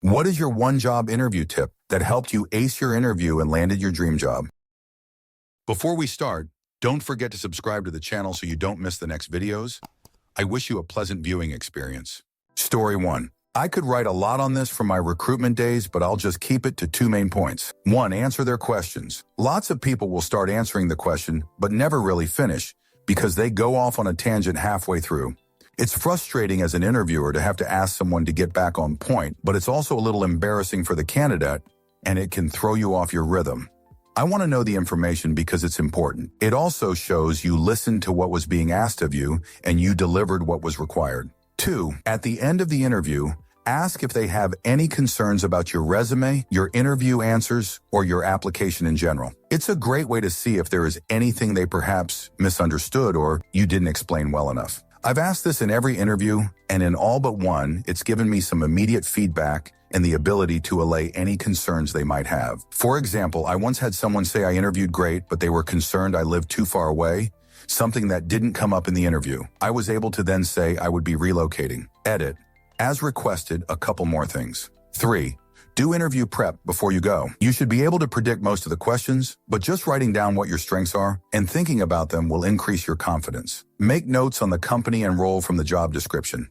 What is your one-job interview tip that helped you ace your interview and landed your dream job? Before we start, don't forget to subscribe to the channel so you don't miss the next videos. I wish you a pleasant viewing experience. Story 1. I could write a lot on this from my recruitment days, but I'll just keep it to 2 main points. 1. Answer their questions. Lots of people will start answering the question, but never really finish because they go off on a tangent halfway through. It's frustrating as an interviewer to have to ask someone to get back on point, but it's also a little embarrassing for the candidate, and it can throw you off your rhythm. I want to know the information because it's important. It also shows you listened to what was being asked of you and you delivered what was required. 2. At the end of the interview, ask if they have any concerns about your resume, your interview answers, or your application in general. It's a great way to see if there is anything they perhaps misunderstood or you didn't explain well enough. I've asked this in every interview, and in all but one, it's given me some immediate feedback and the ability to allay any concerns they might have. For example, I once had someone say I interviewed great, but they were concerned I lived too far away, something that didn't come up in the interview. I was able to then say I would be relocating. Edit. As requested, a couple more things. 3. Do interview prep before you go. You should be able to predict most of the questions, but just writing down what your strengths are and thinking about them will increase your confidence. Make notes on the company and role from the job description.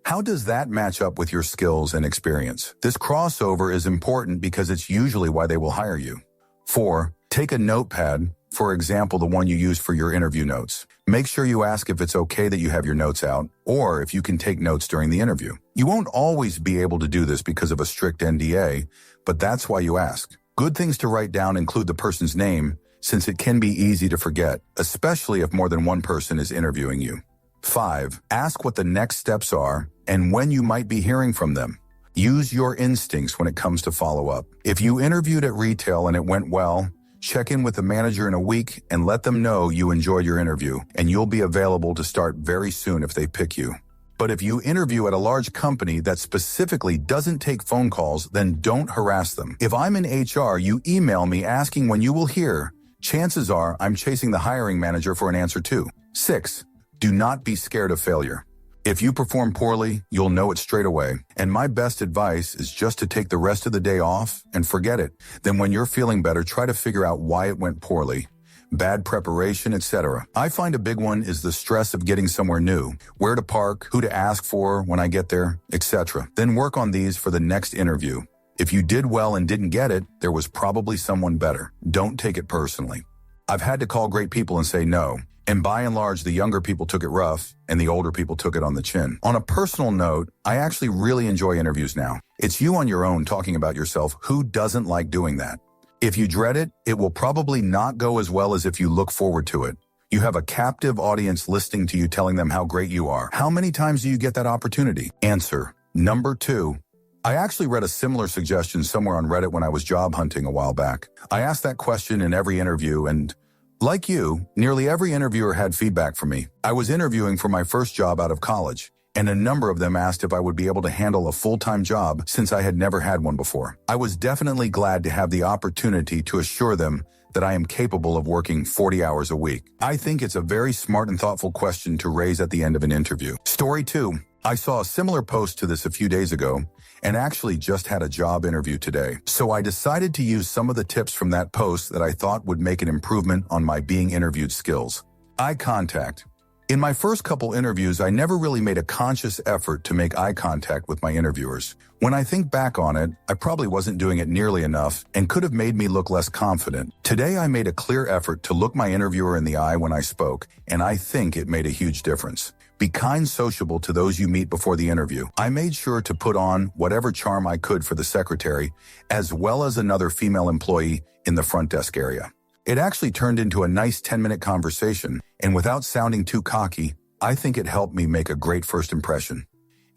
How does that match up with your skills and experience? This crossover is important because it's usually why they will hire you. 4. Take a notepad, for example, the one you use for your interview notes. Make sure you ask if it's okay that you have your notes out, or if you can take notes during the interview. You won't always be able to do this because of a strict NDA, but that's why you ask. Good things to write down include the person's name, since it can be easy to forget, especially if more than one person is interviewing you. 5. Ask what the next steps are and when you might be hearing from them. Use your instincts when it comes to follow-up. If you interviewed at retail and it went well, check in with the manager in a week and let them know you enjoyed your interview, and you'll be available to start very soon if they pick you. But if you interview at a large company that specifically doesn't take phone calls, then don't harass them. If I'm in HR, you email me asking when you will hear, chances are I'm chasing the hiring manager for an answer too. 6. Do not be scared of failure. If you perform poorly, you'll know it straight away. And my best advice is just to take the rest of the day off and forget it. Then when you're feeling better, try to figure out why it went poorly. Bad preparation, etc. I find a big one is the stress of getting somewhere new. Where to park, who to ask for when I get there, etc. Then work on these for the next interview. If you did well and didn't get it, there was probably someone better. Don't take it personally. I've had to call great people and say no. And by and large, the younger people took it rough, and the older people took it on the chin. On a personal note, I actually really enjoy interviews now. It's you on your own talking about yourself. Who doesn't like doing that? If you dread it, it will probably not go as well as if you look forward to it. You have a captive audience listening to you telling them how great you are. How many times do you get that opportunity? Answer. Number 2. I actually read a similar suggestion somewhere on Reddit when I was job hunting a while back. I asked that question in every interview, and like you, nearly every interviewer had feedback from me. I was interviewing for my first job out of college, and a number of them asked if I would be able to handle a full-time job since I had never had one before. I was definitely glad to have the opportunity to assure them that I am capable of working 40 hours a week. I think it's a very smart and thoughtful question to raise at the end of an interview. Story 2. I saw a similar post to this a few days ago, and actually just had a job interview today. So I decided to use some of the tips from that post that I thought would make an improvement on my being interviewed skills. Eye contact. In my first couple interviews, I never really made a conscious effort to make eye contact with my interviewers. When I think back on it, I probably wasn't doing it nearly enough and could have made me look less confident. Today, I made a clear effort to look my interviewer in the eye when I spoke, and I think it made a huge difference. Be kind, sociable to those you meet before the interview. I made sure to put on whatever charm I could for the secretary, as well as another female employee in the front desk area. It actually turned into a nice 10-minute conversation, and without sounding too cocky, I think it helped me make a great first impression.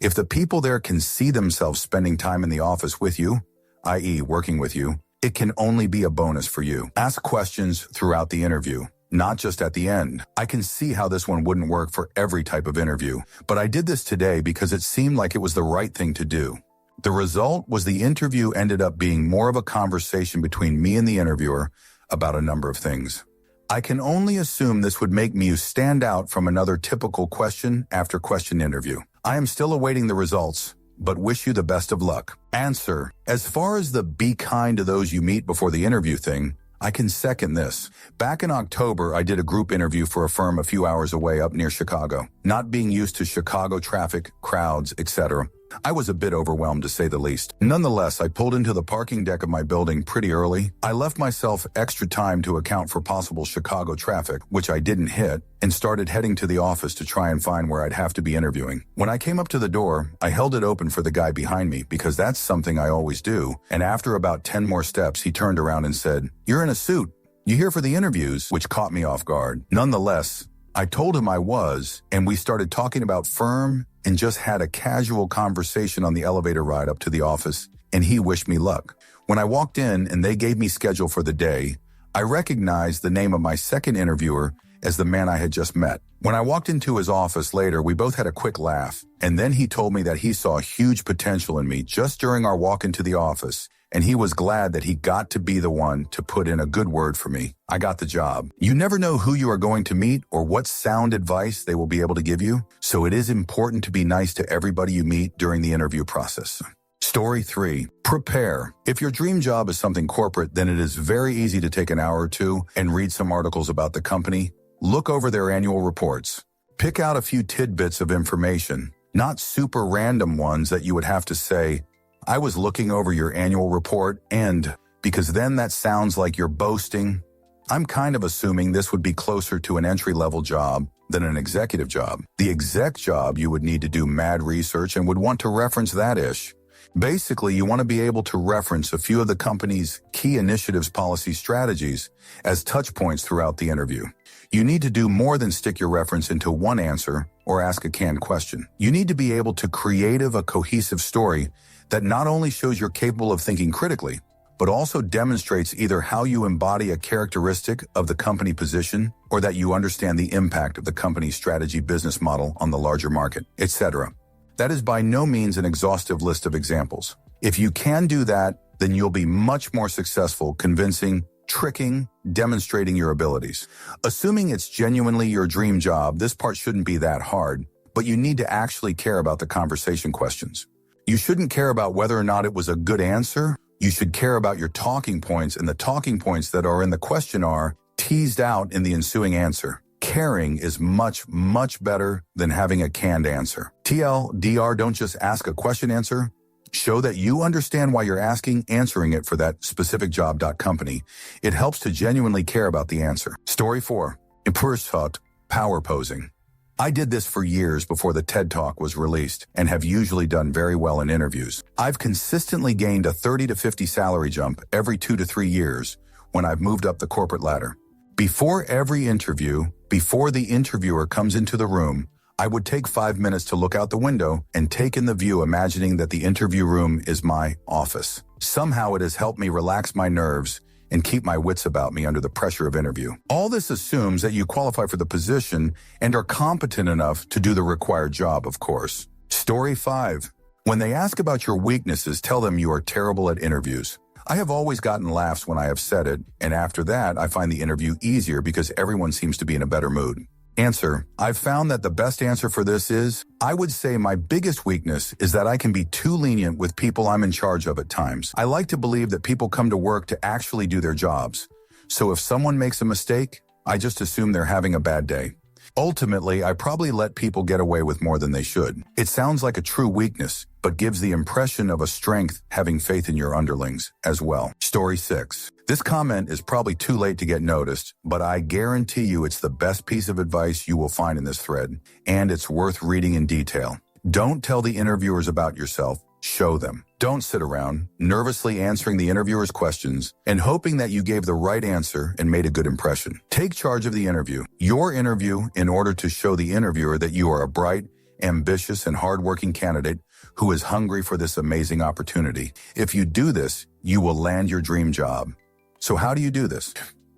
If the people there can see themselves spending time in the office with you, i.e. working with you, it can only be a bonus for you. Ask questions throughout the interview, not just at the end. I can see how this one wouldn't work for every type of interview, but I did this today because it seemed like it was the right thing to do. The result was the interview ended up being more of a conversation between me and the interviewer about a number of things. I can only assume this would make me stand out from another typical question after question interview. I am still awaiting the results, but wish you the best of luck. Answer: as far as the be kind to those you meet before the interview thing, I can second this. Back in October, I did a group interview for a firm a few hours away up near Chicago. Not being used to Chicago traffic, crowds, etc., I was a bit overwhelmed to say the least. Nonetheless, I pulled into the parking deck of my building pretty early. I left myself extra time to account for possible Chicago traffic, which I didn't hit, and started heading to the office to try and find where I'd have to be interviewing. When I came up to the door, I held it open for the guy behind me because that's something I always do, and after about 10 more steps, he turned around and said, "You're in a suit. You here for the interviews?" which caught me off guard. Nonetheless, I told him I was, and we started talking about firm and just had a casual conversation on the elevator ride up to the office, and he wished me luck. When I walked in and they gave me schedule for the day, I recognized the name of my second interviewer as the man I had just met. When I walked into his office later, we both had a quick laugh, and then he told me that he saw huge potential in me just during our walk into the office, and he was glad that he got to be the one to put in a good word for me. I got the job. You never know who you are going to meet or what sound advice they will be able to give you, so it is important to be nice to everybody you meet during the interview process. Story 3. Prepare. If your dream job is something corporate, then it is very easy to take an hour or two and read some articles about the company. Look over their annual reports. Pick out a few tidbits of information, not super random ones that you would have to say, "I was looking over your annual report and," because then that sounds like you're boasting. I'm kind of assuming this would be closer to an entry-level job than an executive job. The exec job, you would need to do mad research and would want to reference that-ish. Basically, you want to be able to reference a few of the company's key initiatives, policy strategies as touch points throughout the interview. You need to do more than stick your reference into one answer or ask a canned question. You need to be able to create a cohesive story that not only shows you're capable of thinking critically, but also demonstrates either how you embody a characteristic of the company position or that you understand the impact of the company's strategy business model on the larger market, etc. That is by no means an exhaustive list of examples. If you can do that, then you'll be much more successful convincing, tricking, demonstrating your abilities. Assuming it's genuinely your dream job, this part shouldn't be that hard, but you need to actually care about the conversation questions. You shouldn't care about whether or not it was a good answer. You should care about your talking points, and the talking points that are in the question are teased out in the ensuing answer. Caring is much, much better than having a canned answer. TLDR, don't just ask a question answer. Show that you understand why you're answering it for that specific job. Company. It helps to genuinely care about the answer. Story 4. Impersonate power posing. I did this for years before the TED Talk was released and have usually done very well in interviews. I've consistently gained a 30 to 50 salary jump every 2 to 3 years when I've moved up the corporate ladder. Before every interview, before the interviewer comes into the room, I would take 5 minutes to look out the window and take in the view, imagining that the interview room is my office. Somehow it has helped me relax my nerves and keep my wits about me under the pressure of interview. All this assumes that you qualify for the position and are competent enough to do the required job, of course. Story 5. When they ask about your weaknesses, tell them you are terrible at interviews. I have always gotten laughs when I have said it, and after that, I find the interview easier because everyone seems to be in a better mood. Answer. I've found that the best answer for this is, I would say my biggest weakness is that I can be too lenient with people I'm in charge of at times. I like to believe that people come to work to actually do their jobs. So if someone makes a mistake, I just assume they're having a bad day. Ultimately, I probably let people get away with more than they should. It sounds like a true weakness, but gives the impression of a strength, having faith in your underlings as well. Story 6. This comment is probably too late to get noticed, but I guarantee you it's the best piece of advice you will find in this thread, and it's worth reading in detail. Don't tell the interviewers about yourself, show them. Don't sit around, nervously answering the interviewer's questions and hoping that you gave the right answer and made a good impression. Take charge of the interview, your interview, in order to show the interviewer that you are a bright, ambitious, and hardworking candidate who is hungry for this amazing opportunity. If you do this, you will land your dream job. So how do you do this?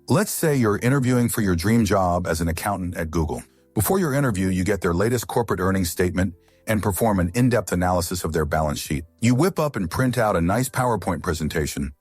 Let's say you're interviewing for your dream job as an accountant at Google. Before your interview, you get their latest corporate earnings statement and perform an in-depth analysis of their balance sheet. You whip up and print out a nice PowerPoint presentation,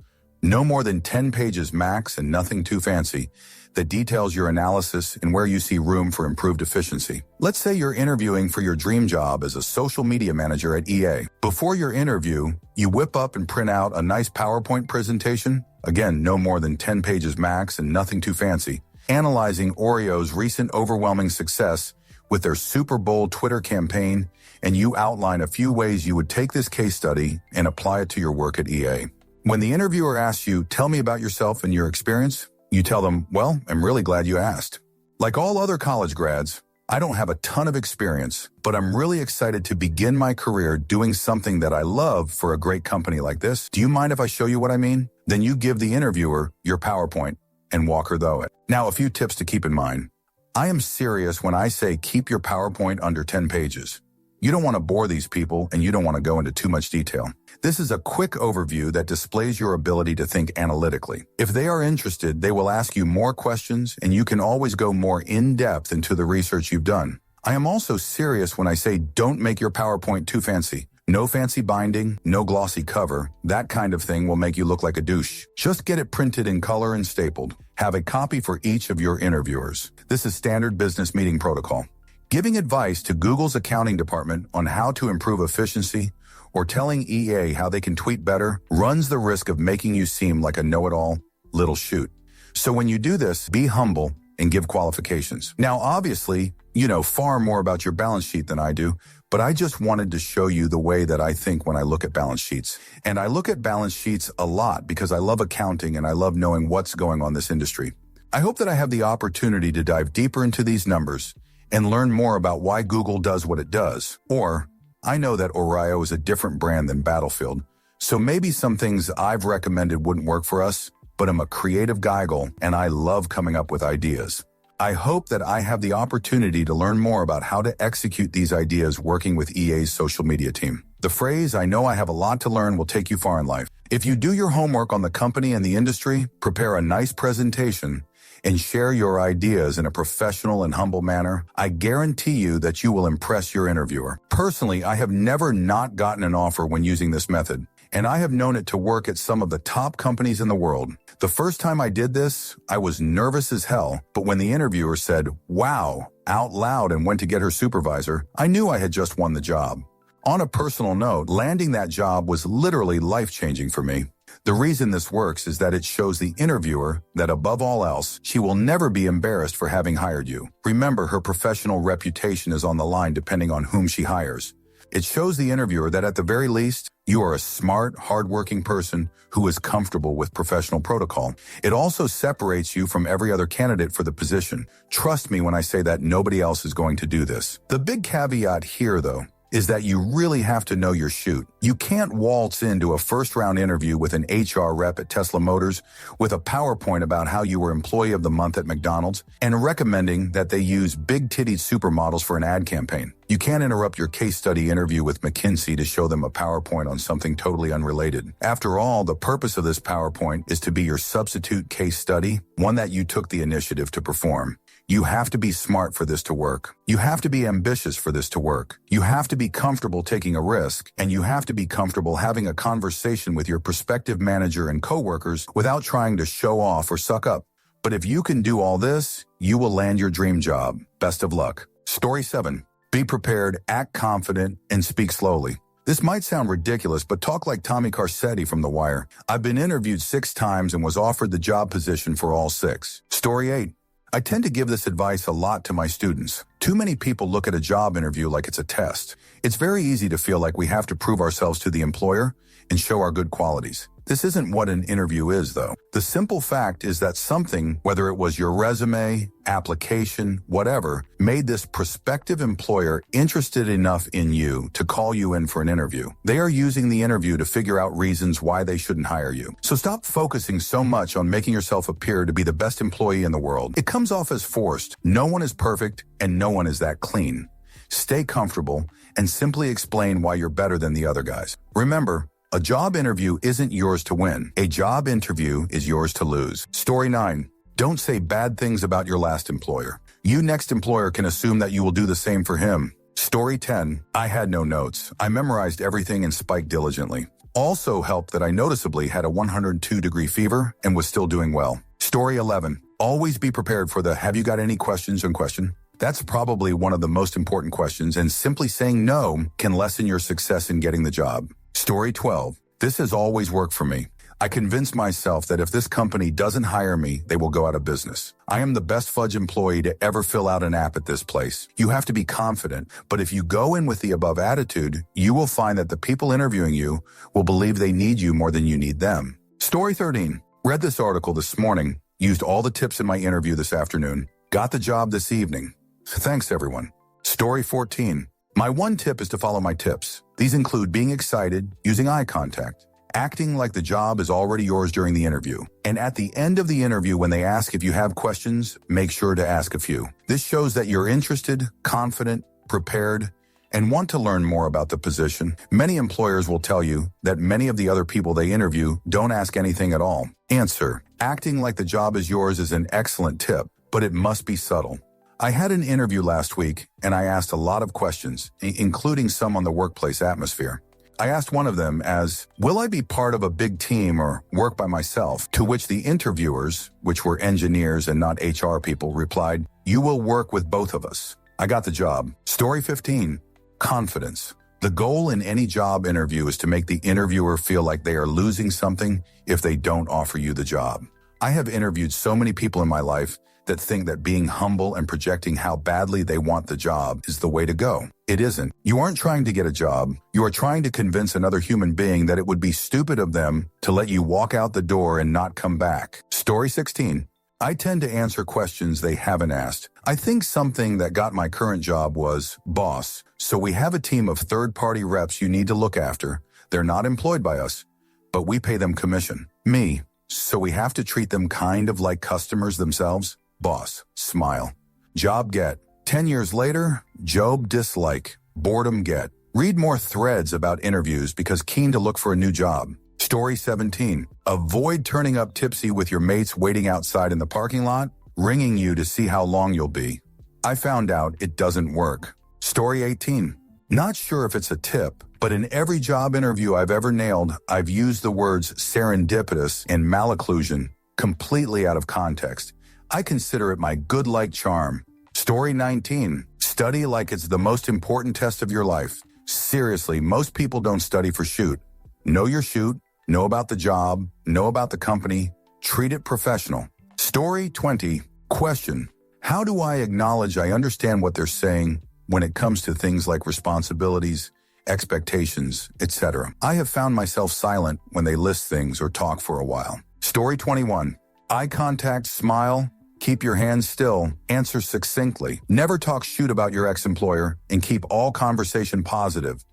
no more than 10 pages max and nothing too fancy. that details your analysis and where you see room for improved efficiency. Let's say you're interviewing for your dream job as a social media manager at EA. Before your interview, you whip up and print out a nice PowerPoint presentation, again, no more than 10 pages max and nothing too fancy, analyzing Oreo's recent overwhelming success with their Super Bowl Twitter campaign, and you outline a few ways you would take this case study and apply it to your work at EA. When the interviewer asks you, tell me about yourself and your experience, you tell them, well, I'm really glad you asked. Like all other college grads, I don't have a ton of experience, but I'm really excited to begin my career doing something that I love for a great company like this. Do you mind if I show you what I mean? Then you give the interviewer your PowerPoint and walk her through it. Now, a few tips to keep in mind. I am serious when I say keep your PowerPoint under 10 pages. You don't want to bore these people, and you don't want to go into too much detail. This is a quick overview that displays your ability to think analytically. If they are interested, they will ask you more questions, and you can always go more in-depth into the research you've done. I am also serious when I say don't make your PowerPoint too fancy. No fancy binding, no glossy cover. That kind of thing will make you look like a douche. Just get it printed in color and stapled. Have a copy for each of your interviewers. This is standard business meeting protocol. Giving advice to Google's accounting department on how to improve efficiency or telling EA how they can tweet better runs the risk of making you seem like a know-it-all little shoot. So when you do this, be humble and give qualifications. Now, obviously, you know far more about your balance sheet than I do, but I just wanted to show you the way that I think when I look at balance sheets. And I look at balance sheets a lot because I love accounting and I love knowing what's going on in this industry. I hope that I have the opportunity to dive deeper into these numbers and learn more about why Google does what it does. Or, I know that Oreo is a different brand than Battlefield, so maybe some things I've recommended wouldn't work for us, but I'm a creative giggle and I love coming up with ideas. I hope that I have the opportunity to learn more about how to execute these ideas working with EA's social media team. The phrase, I know I have a lot to learn, will take you far in life. If you do your homework on the company and the industry, prepare a nice presentation, and share your ideas in a professional and humble manner, I guarantee you that you will impress your interviewer. Personally, I have never not gotten an offer when using this method, and I have known it to work at some of the top companies in the world. The first time I did this, I was nervous as hell, but when the interviewer said, wow, out loud and went to get her supervisor, I knew I had just won the job. On a personal note, landing that job was literally life-changing for me. The reason this works is that it shows the interviewer that above all else, she will never be embarrassed for having hired you. Remember, her professional reputation is on the line depending on whom she hires. It shows the interviewer that at the very least, you are a smart, hardworking person who is comfortable with professional protocol. It also separates you from every other candidate for the position. Trust me when I say that nobody else is going to do this. The big caveat here, though, is that you really have to know your shoot. You can't waltz into a first-round interview with an HR rep at Tesla Motors with a PowerPoint about how you were Employee of the Month at McDonald's and recommending that they use big-tittied supermodels for an ad campaign. You can't interrupt your case study interview with McKinsey to show them a PowerPoint on something totally unrelated. After all, the purpose of this PowerPoint is to be your substitute case study, one that you took the initiative to perform. You have to be smart for this to work. You have to be ambitious for this to work. You have to be comfortable taking a risk, and you have to be comfortable having a conversation with your prospective manager and coworkers without trying to show off or suck up. But if you can do all this, you will land your dream job. Best of luck. Story 7. Be prepared, act confident, and speak slowly. This might sound ridiculous, but talk like Tommy Carcetti from The Wire. I've been interviewed 6 times and was offered the job position for all 6. Story 8. I tend to give this advice a lot to my students. Too many people look at a job interview like it's a test. It's very easy to feel like we have to prove ourselves to the employer and show our good qualities. This isn't what an interview is, though. The simple fact is that something, whether it was your resume, application, whatever, made this prospective employer interested enough in you to call you in for an interview. They are using the interview to figure out reasons why they shouldn't hire you. So stop focusing so much on making yourself appear to be the best employee in the world. It comes off as forced. No one is perfect, and no one is that clean. Stay comfortable and simply explain why you're better than the other guys. Remember, a job interview isn't yours to win. A job interview is yours to lose. Story 9. Don't say bad things about your last employer. Your next employer can assume that you will do the same for him. Story 10. I had no notes. I memorized everything and spiked diligently. Also helped that I noticeably had a 102-degree fever and was still doing well. Story 11. Always be prepared for the "have you got any questions" question. That's probably one of the most important questions, and simply saying no can lessen your success in getting the job. Story 12. This has always worked for me. I convinced myself that if this company doesn't hire me, they will go out of business. I am the best fudge employee to ever fill out an app at this place. You have to be confident, but if you go in with the above attitude, you will find that the people interviewing you will believe they need you more than you need them. Story 13. Read this article this morning, used all the tips in my interview this afternoon, got the job this evening. Thanks, everyone. Story 14. My one tip is to follow my tips. These include being excited, using eye contact, acting like the job is already yours during the interview. And at the end of the interview, when they ask if you have questions, make sure to ask a few. This shows that you're interested, confident, prepared, and want to learn more about the position. Many employers will tell you that many of the other people they interview don't ask anything at all. Answer. Acting like the job is yours is an excellent tip, but it must be subtle. I had an interview last week, and I asked a lot of questions, including some on the workplace atmosphere. I asked one of them as, will I be part of a big team or work by myself? To which the interviewers, which were engineers and not HR people, replied, you will work with both of us. I got the job. Story 15. Confidence. The goal in any job interview is to make the interviewer feel like they are losing something if they don't offer you the job. I have interviewed so many people in my life that think that being humble and projecting how badly they want the job is the way to go. It isn't. You aren't trying to get a job. You are trying to convince another human being that it would be stupid of them to let you walk out the door and not come back. Story 16. I tend to answer questions they haven't asked. I think something that got my current job was, boss, so we have a team of third-party reps you need to look after. They're not employed by us, but we pay them commission. Me, so we have to treat them kind of like customers themselves. Boss, smile. Job get. 10 years later, Job dislike. Boredom get. Read more threads about interviews because keen to look for a new job. Story 17. Avoid turning up tipsy with your mates waiting outside in the parking lot, ringing you to see how long you'll be. I found out it doesn't work. Story 18. Not sure if it's a tip, but in every job interview I've ever nailed, I've used the words serendipitous and malocclusion completely out of context. I consider it my good-like charm. Story 19. Study like it's the most important test of your life. Seriously, most people don't study for shoot. Know your shoot, know about the job, know about the company, treat it professional. Story 20. Question. How do I acknowledge I understand what they're saying when it comes to things like responsibilities, expectations, etc.? I have found myself silent when they list things or talk for a while. Story 21. Eye contact, smile, keep your hands still, answer succinctly. Never talk shoot about your ex-employer, and keep all conversation positive.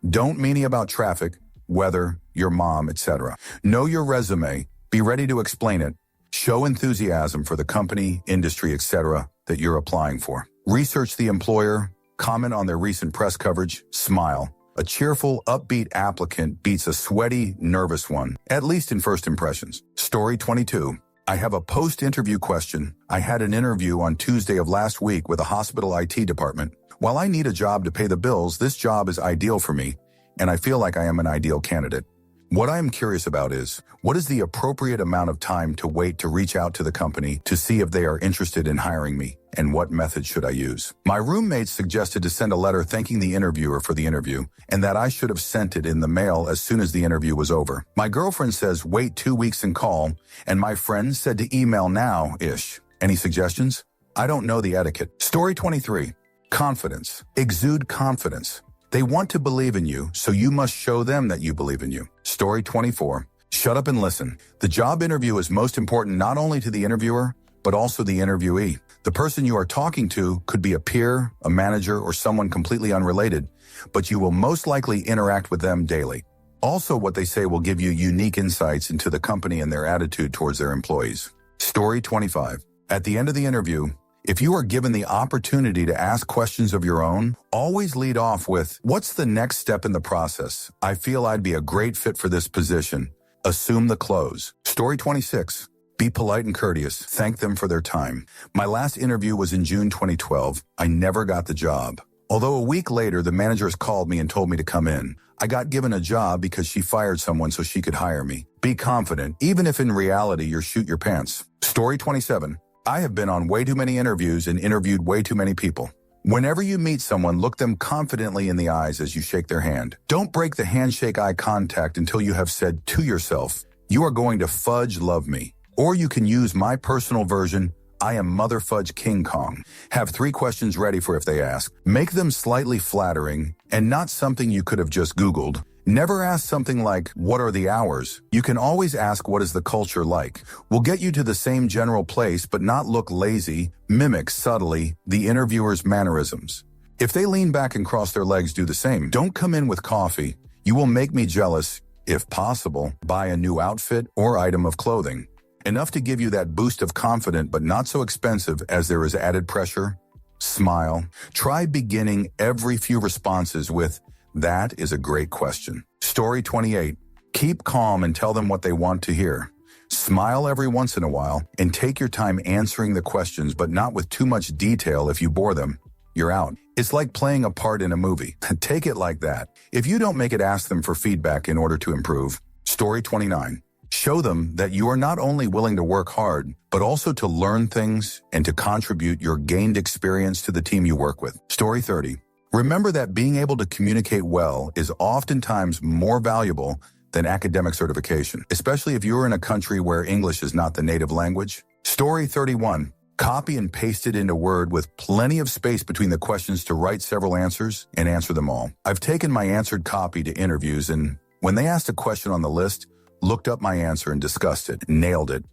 Don't meanie about traffic, weather, your mom, etc. Know your resume. Be ready to explain it. Show enthusiasm for the company, industry, etc. that you're applying for. Research the employer. Comment on their recent press coverage. Smile. A cheerful, upbeat applicant beats a sweaty, nervous one, at least in first impressions. Story 22. I have a post-interview question. I had an interview on Tuesday of last week with a hospital IT department. While I need a job to pay the bills, this job is ideal for me, and I feel like I am an ideal candidate. What I am curious about is, what is the appropriate amount of time to wait to reach out to the company to see if they are interested in hiring me, and what method should I use? My roommates suggested to send a letter thanking the interviewer for the interview, and that I should have sent it in the mail as soon as the interview was over. My girlfriend says wait 2 weeks and call, and my friend said to email now-ish. Any suggestions? I don't know the etiquette. Story 23. Confidence. Exude confidence. They want to believe in you, so you must show them that you believe in you. Story 24. Shut up and listen. The job interview is most important not only to the interviewer, but also the interviewee. The person you are talking to could be a peer, a manager, or someone completely unrelated, but you will most likely interact with them daily. Also, what they say will give you unique insights into the company and their attitude towards their employees. Story 25. At the end of the interview, if you are given the opportunity to ask questions of your own, always lead off with, what's the next step in the process? I feel I'd be a great fit for this position. Assume the close. Story 26. Be polite and courteous. Thank them for their time. My last interview was in June 2012. I never got the job. Although a week later, the managers called me and told me to come in. I got given a job because she fired someone so she could hire me. Be confident, even if in reality you're shoot your pants. Story 27. I have been on way too many interviews and interviewed way too many people. Whenever you meet someone, look them confidently in the eyes as you shake their hand. Don't break the handshake eye contact until you have said to yourself, "You are going to fudge love me." Or you can use my personal version, "I am Mother Fudge King Kong." Have 3 questions ready for if they ask. Make them slightly flattering and not something you could have just Googled. Never ask something like, "What are the hours?" You can always ask, "What is the culture like?" Will get you to the same general place but not look lazy. Mimic subtly the interviewer's mannerisms. If they lean back and cross their legs, do the same. Don't come in with coffee. You will make me jealous. If possible, buy a new outfit or item of clothing. Enough to give you that boost of confidence, but not so expensive as there is added pressure. Smile. Try beginning every few responses with, "That is a great question." Story 28. Keep calm and tell them what they want to hear. Smile every once in a while and take your time answering the questions, but not with too much detail. If you bore them, you're out. It's like playing a part in a movie. Take it like that. If you don't make it, ask them for feedback in order to improve. Story 29. Show them that you are not only willing to work hard, but also to learn things and to contribute your gained experience to the team you work with. Story 30. Remember that being able to communicate well is oftentimes more valuable than academic certification, especially if you're in a country where English is not the native language. Story 31. Copy and paste it into Word with plenty of space between the questions to write several answers and answer them all. I've taken my answered copy to interviews, and when they asked a question on the list, looked up my answer and discussed it, nailed it.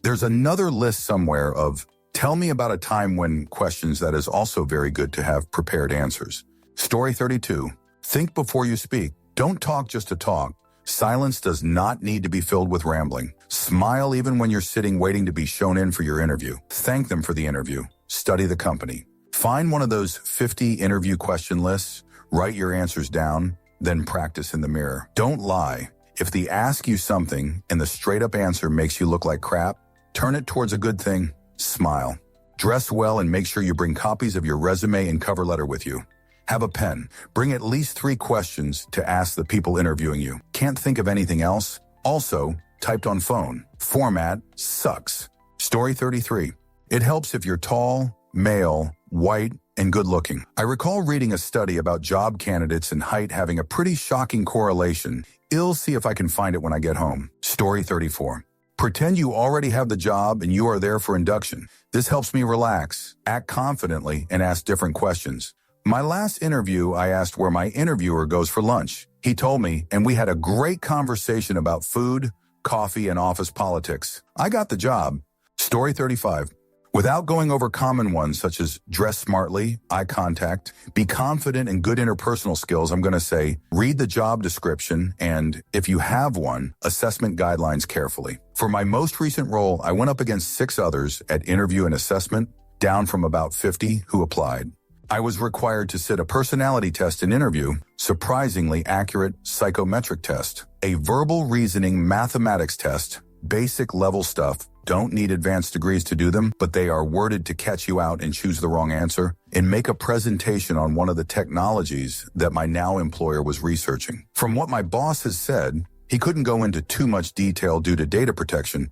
There's another list somewhere of "tell me about a time when" questions that is also very good to have prepared answers. Story 32. Think before you speak. Don't talk just to talk. Silence does not need to be filled with rambling. Smile even when you're sitting waiting to be shown in for your interview. Thank them for the interview. Study the company. Find one of those 50 interview question lists, write your answers down, then practice in the mirror. Don't lie. If they ask you something and the straight-up answer makes you look like crap, turn it towards a good thing. Smile. Dress well and make sure you bring copies of your resume and cover letter with you. Have a pen. Bring at least 3 questions to ask the people interviewing you. Can't think of anything else? Also, typed on phone. Format sucks. Story 33. It helps if you're tall, male, white, and good-looking. I recall reading a study about job candidates and height having a pretty shocking correlation. I'll see if I can find it when I get home. Story 34. Pretend you already have the job and you are there for induction. This helps me relax, act confidently, and ask different questions. My last interview, I asked where my interviewer goes for lunch. He told me, and we had a great conversation about food, coffee, and office politics. I got the job. Story 35. Without going over common ones such as dress smartly, eye contact, be confident, and good interpersonal skills, I'm going to say read the job description and, if you have one, assessment guidelines carefully. For my most recent role, I went up against 6 others at interview and assessment, down from about 50 who applied. I was required to sit a personality test and interview, surprisingly accurate psychometric test, a verbal reasoning mathematics test, basic level stuff. Don't need advanced degrees to do them, but they are worded to catch you out and choose the wrong answer, and make a presentation on one of the technologies that my now employer was researching. From what my boss has said, he couldn't go into too much detail due to data protection.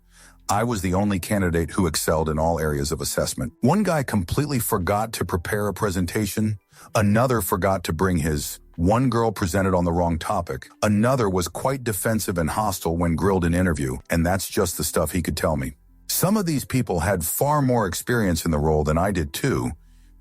I was the only candidate who excelled in all areas of assessment. One guy completely forgot to prepare a presentation. Another forgot to bring his. One girl presented on the wrong topic. Another was quite defensive and hostile when grilled in interview, and that's just the stuff he could tell me. Some of these people had far more experience in the role than I did too,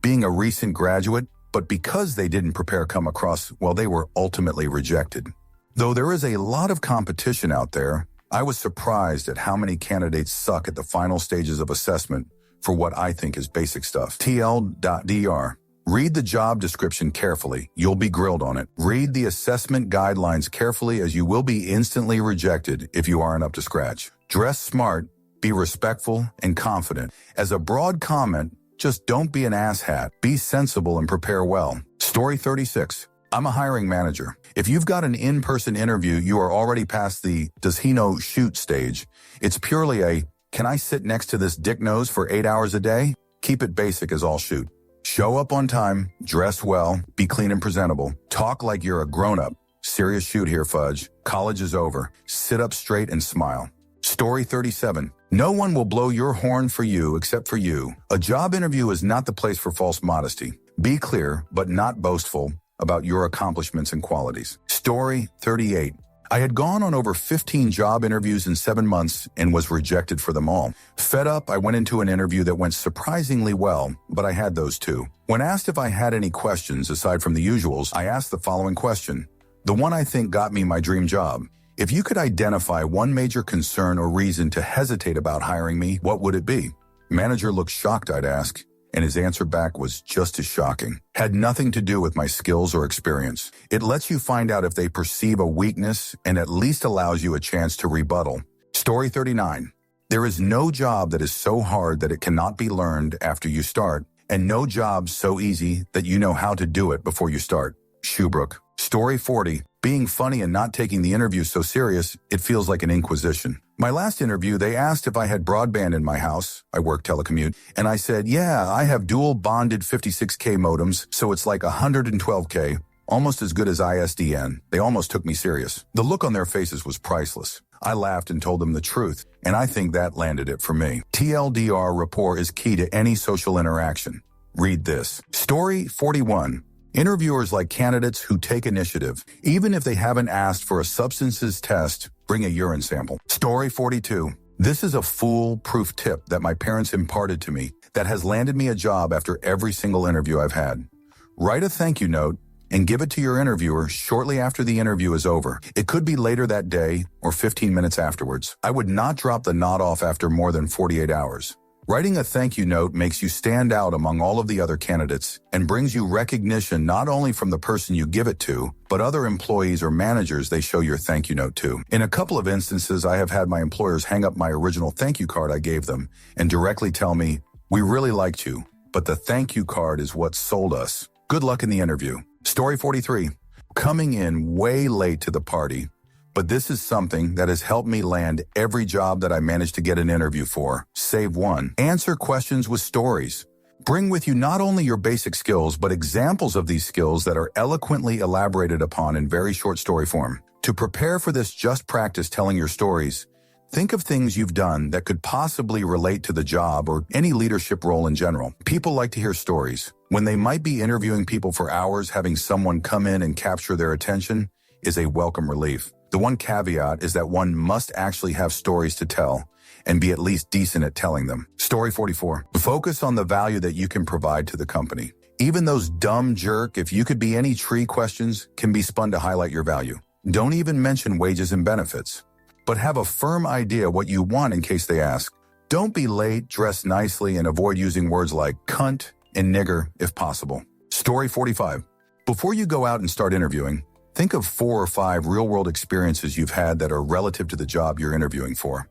being a recent graduate, but because they didn't prepare come across, well, they were ultimately rejected. Though there is a lot of competition out there, I was surprised at how many candidates suck at the final stages of assessment for what I think is basic stuff. TL.dr. Read the job description carefully. You'll be grilled on it. Read the assessment guidelines carefully, as you will be instantly rejected if you aren't up to scratch. Dress smart, be respectful and confident. As a broad comment, just don't be an asshat. Be sensible and prepare well. Story 36. I'm a hiring manager. If you've got an in-person interview, you are already past the "does he know" shoot stage. It's purely a "can I sit next to this dick nose for 8 hours a day?" Keep it basic as all shoot. Show up on time, dress well, be clean and presentable. Talk like you're a grown-up. Serious shoot here, fudge. College is over. Sit up straight and smile. Story 37. No one will blow your horn for you except for you. A job interview is not the place for false modesty. Be clear, but not boastful, about your accomplishments and qualities. Story 38. I had gone on over 15 job interviews in 7 months and was rejected for them all. Fed up, I went into an interview that went surprisingly well, but I had those too. When asked if I had any questions aside from the usuals, I asked the following question. The one I think got me my dream job. If you could identify one major concern or reason to hesitate about hiring me, what would it be? Manager looked shocked, I'd ask, and his answer back was just as shocking. Had nothing to do with my skills or experience. It lets you find out if they perceive a weakness and at least allows you a chance to rebuttal. Story 39. There is no job that is so hard that it cannot be learned after you start, and no job so easy that you know how to do it before you start. Shoebrook. Story 40. Being funny and not taking the interview so serious, it feels like an inquisition. My last interview, they asked if I had broadband in my house. I work telecommute. And I said, yeah, I have dual bonded 56K modems, so it's like 112K, almost as good as ISDN. They almost took me serious. The look on their faces was priceless. I laughed and told them the truth, and I think that landed it for me. TLDR rapport is key to any social interaction. Read this. Story 41. Interviewers like candidates who take initiative. Even if they haven't asked for a substances test, bring a urine sample. Story 42. This is a foolproof tip that my parents imparted to me that has landed me a job after every single interview I've had. Write a thank you note and give it to your interviewer shortly after the interview is over. It could be later that day or 15 minutes afterwards. I would not drop the knot off after more than 48 hours. Writing a thank you note makes you stand out among all of the other candidates and brings you recognition not only from the person you give it to, but other employees or managers they show your thank you note to. In a couple of instances, I have had my employers hang up my original thank you card I gave them and directly tell me, we really liked you, but the thank you card is what sold us. Good luck in the interview. Story 43. Coming in way late to the party, but this is something that has helped me land every job that I managed to get an interview for, save one. Answer questions with stories. Bring with you not only your basic skills, but examples of these skills that are eloquently elaborated upon in very short story form. To prepare for this, just practice telling your stories. Think of things you've done that could possibly relate to the job or any leadership role in general. People like to hear stories. When they might be interviewing people for hours, having someone come in and capture their attention is a welcome relief. The one caveat is that one must actually have stories to tell and be at least decent at telling them. Story 44. Focus on the value that you can provide to the company. Even those dumb jerk, if you could be any tree questions can be spun to highlight your value. Don't even mention wages and benefits, but have a firm idea what you want in case they ask. Don't be late, dress nicely, and avoid using words like cunt and nigger if possible. Story 45. Before you go out and start interviewing, think of 4 or 5 real-world experiences you've had that are relative to the job you're interviewing for,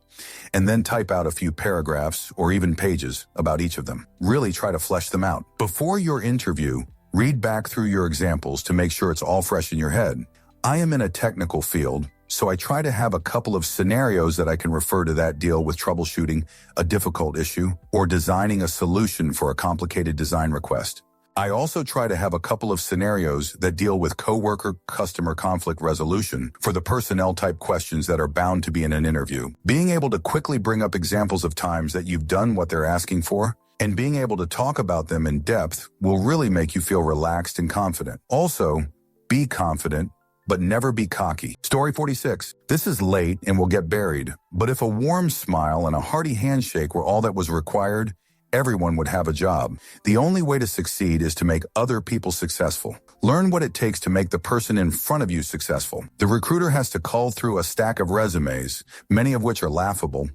and then type out a few paragraphs or even pages about each of them. Really try to flesh them out. Before your interview, read back through your examples to make sure it's all fresh in your head. I am in a technical field, so I try to have a couple of scenarios that I can refer to that deal with troubleshooting a difficult issue or designing a solution for a complicated design request. I also try to have a couple of scenarios that deal with coworker-customer conflict resolution for the personnel type questions that are bound to be in an interview. Being able to quickly bring up examples of times that you've done what they're asking for and being able to talk about them in depth will really make you feel relaxed and confident. Also, be confident, but never be cocky. Story 46. This is late and will get buried, but if a warm smile and a hearty handshake were all that was required, everyone would have a job. The only way to succeed is to make other people successful. Learn what it takes to make the person in front of you successful. The recruiter has to cull through a stack of resumes, many of which are laughable.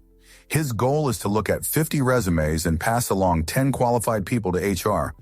His goal is to look at 50 resumes and pass along 10 qualified people to HR.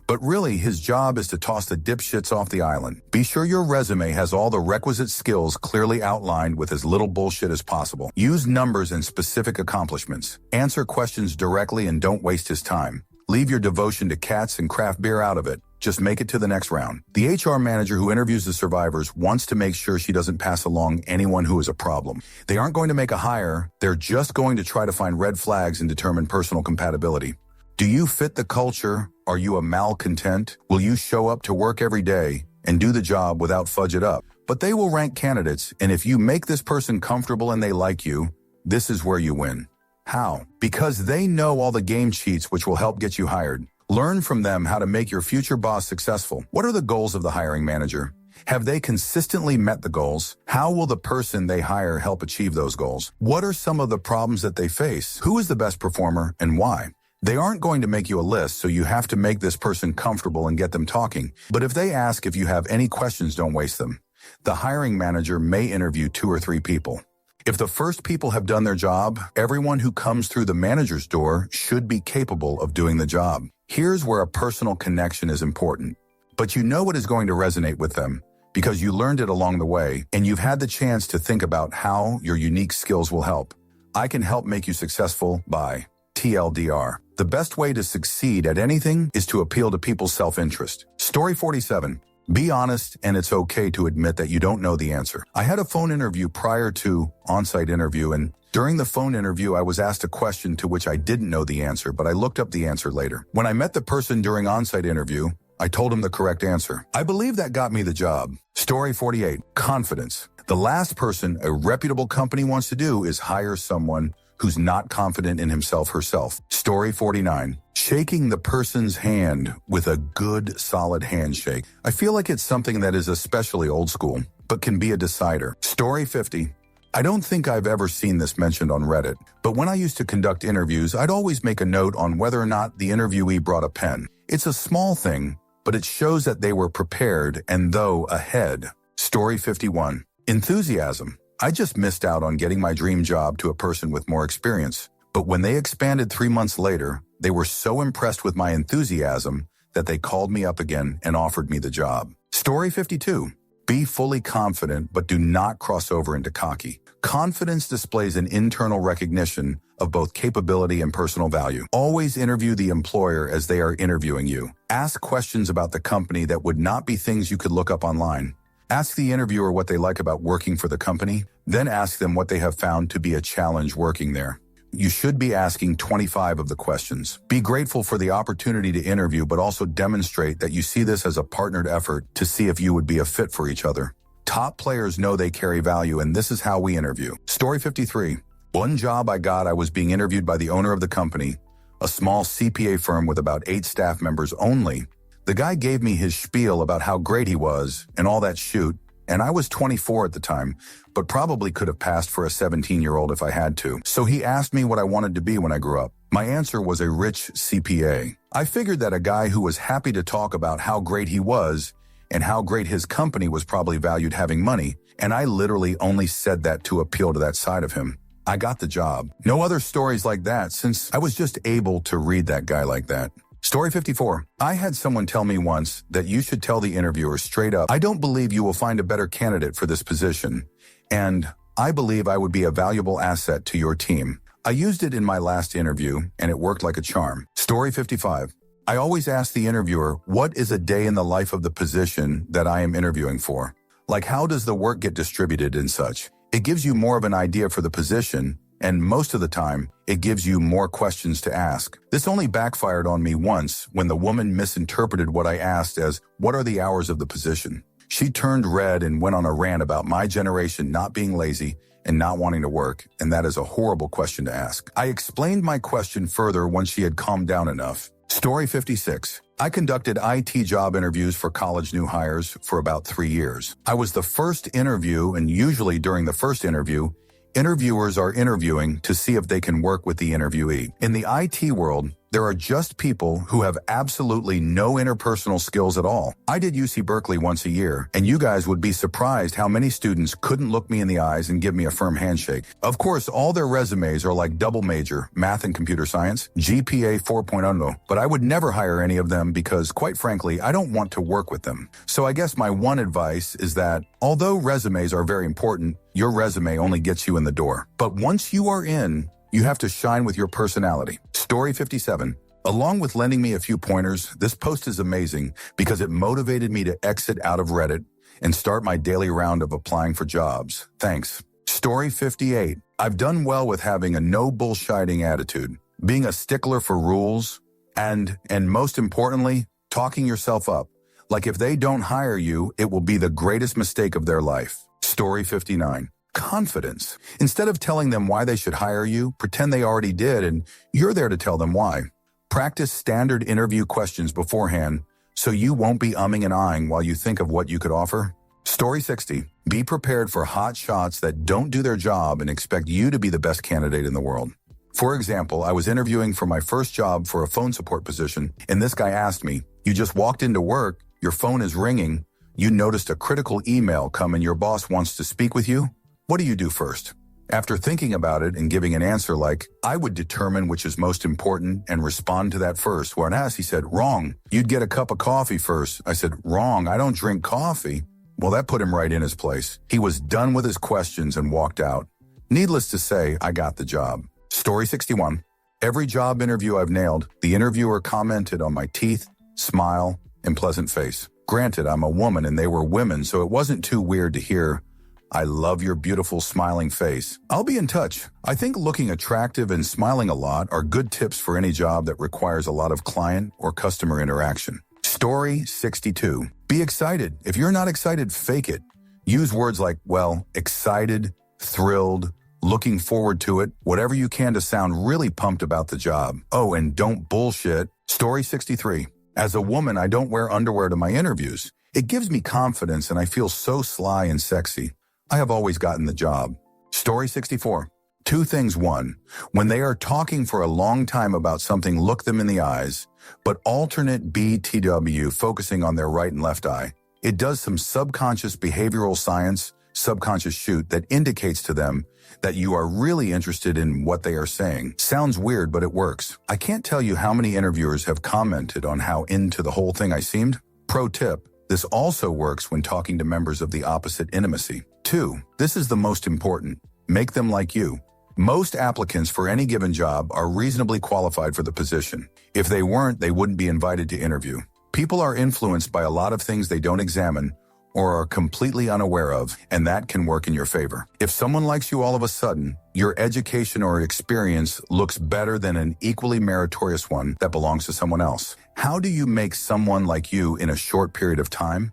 But really, his job is to toss the dipshits off the island. Be sure your resume has all the requisite skills clearly outlined with as little bullshit as possible. Use numbers and specific accomplishments. Answer questions directly and don't waste his time. Leave your devotion to cats and craft beer out of it. Just make it to the next round. The HR manager who interviews the survivors wants to make sure she doesn't pass along anyone who is a problem. They aren't going to make a hire. They're just going to try to find red flags and determine personal compatibility. Do you fit the culture? Are you a malcontent? Will you show up to work every day and do the job without fudge it up? But they will rank candidates, and if you make this person comfortable and they like you, this is where you win. How? Because they know all the game cheats which will help get you hired. Learn from them how to make your future boss successful. What are the goals of the hiring manager? Have they consistently met the goals? How will the person they hire help achieve those goals? What are some of the problems that they face? Who is the best performer and why? They aren't going to make you a list, so you have to make this person comfortable and get them talking. But if they ask if you have any questions, don't waste them. The hiring manager may interview 2 or 3 people. If the first people have done their job, everyone who comes through the manager's door should be capable of doing the job. Here's where a personal connection is important. But you know what is going to resonate with them because you learned it along the way and you've had the chance to think about how your unique skills will help. I can help make you successful by TLDR. The best way to succeed at anything is to appeal to people's self-interest. Story 47. Be honest, and it's okay to admit that you don't know the answer. I had a phone interview prior to on-site interview, and during the phone interview, I was asked a question to which I didn't know the answer, but I looked up the answer later. When I met the person during on-site interview, I told him the correct answer. I believe that got me the job. Story 48. Confidence. The last person a reputable company wants to do is hire someone who's not confident in himself herself. Story 49. Shaking the person's hand with a good, solid handshake. I feel like it's something that is especially old school, but can be a decider. Story 50. I don't think I've ever seen this mentioned on Reddit, but when I used to conduct interviews, I'd always make a note on whether or not the interviewee brought a pen. It's a small thing, but it shows that they were prepared and though ahead. Story 51. Enthusiasm. I just missed out on getting my dream job to a person with more experience. But when they expanded 3 months later, they were so impressed with my enthusiasm that they called me up again and offered me the job. Story 52. Be fully confident, but do not cross over into cocky. Confidence displays an internal recognition of both capability and personal value. Always interview the employer as they are interviewing you. Ask questions about the company that would not be things you could look up online. Ask the interviewer what they like about working for the company, then ask them what they have found to be a challenge working there. You should be asking 25 of the questions. Be grateful for the opportunity to interview, but also demonstrate that you see this as a partnered effort to see if you would be a fit for each other. Top players know they carry value, and this is how we interview. Story 53. One job I was being interviewed by the owner of the company, a small CPA firm with about 8 staff members only. The guy gave me his spiel about how great he was and all that shoot, and I was 24 at the time, but probably could have passed for a 17-year-old if I had to. So he asked me what I wanted to be when I grew up. My answer was a rich CPA. I figured that a guy who was happy to talk about how great he was and how great his company was probably valued having money, and I literally only said that to appeal to that side of him. I got the job. No other stories like that since I was just able to read that guy like that. Story 54. I had someone tell me once that you should tell the interviewer straight up, I don't believe you will find a better candidate for this position, and I believe I would be a valuable asset to your team. I used it in my last interview, and it worked like a charm. Story 55. I always ask the interviewer, what is a day in the life of the position that I am interviewing for? Like, how does the work get distributed and such? It gives you more of an idea for the position, and most of the time, it gives you more questions to ask. This only backfired on me once when the woman misinterpreted what I asked as, what are the hours of the position? She turned red and went on a rant about my generation not being lazy and not wanting to work, and that is a horrible question to ask. I explained my question further once she had calmed down enough. Story 56. I conducted IT job interviews for college new hires for about 3 years. I was the first interview, and usually during the first interview, interviewers are interviewing to see if they can work with the interviewee. In the IT world, there are just people who have absolutely no interpersonal skills at all. I did UC Berkeley once a year, and you guys would be surprised how many students couldn't look me in the eyes and give me a firm handshake. Of course, all their resumes are like double major, math and computer science, GPA 4.0, but I would never hire any of them because, quite frankly, I don't want to work with them. So I guess my one advice is that, although resumes are very important, your resume only gets you in the door. But once you are in, you have to shine with your personality. Story 57. Along with lending me a few pointers, this post is amazing because it motivated me to exit out of Reddit and start my daily round of applying for jobs. Thanks. Story 58. I've done well with having a no bullshitting attitude, being a stickler for rules, and most importantly, talking yourself up. Like if they don't hire you, it will be the greatest mistake of their life. Story 59. Confidence. Instead of telling them why they should hire you, pretend they already did and you're there to tell them why. Practice standard interview questions beforehand so you won't be umming and ahhing while you think of what you could offer. Story 60. Be prepared for hot shots that don't do their job and expect you to be the best candidate in the world. For example, I was interviewing for my first job for a phone support position, and this guy asked me, "You just walked into work, your phone is ringing, you noticed a critical email come and your boss wants to speak with you? What do you do first?" After thinking about it and giving an answer like, "I would determine which is most important and respond to that first." When asked, he said, "Wrong. You'd get a cup of coffee first." I said, "Wrong. I don't drink coffee." Well, that put him right in his place. He was done with his questions and walked out. Needless to say, I got the job. Story 61. Every job interview I've nailed, the interviewer commented on my teeth, smile, and pleasant face. Granted, I'm a woman and they were women, so it wasn't too weird to hear, "I love your beautiful smiling face." I'll be in touch. I think looking attractive and smiling a lot are good tips for any job that requires a lot of client or customer interaction. Story 62. Be excited. If you're not excited, fake it. Use words like, well, excited, thrilled, looking forward to it, whatever you can to sound really pumped about the job. Oh, and don't bullshit. Story 63. As a woman, I don't wear underwear to my interviews. It gives me confidence and I feel so sly and sexy. I have always gotten the job. Story 64. Two things. One, when they are talking for a long time about something, look them in the eyes, but alternate BTW, focusing on their right and left eye. It does some subconscious behavioral science, subconscious shoot, that indicates to them that you are really interested in what they are saying. Sounds weird, but it works. I can't tell you how many interviewers have commented on how into the whole thing I seemed. Pro tip, this also works when talking to members of the opposite intimacy. 2, this is the most important. Make them like you. Most applicants for any given job are reasonably qualified for the position. If they weren't, they wouldn't be invited to interview. People are influenced by a lot of things they don't examine or are completely unaware of, and that can work in your favor. If someone likes you all of a sudden, your education or experience looks better than an equally meritorious one that belongs to someone else. How do you make someone like you in a short period of time?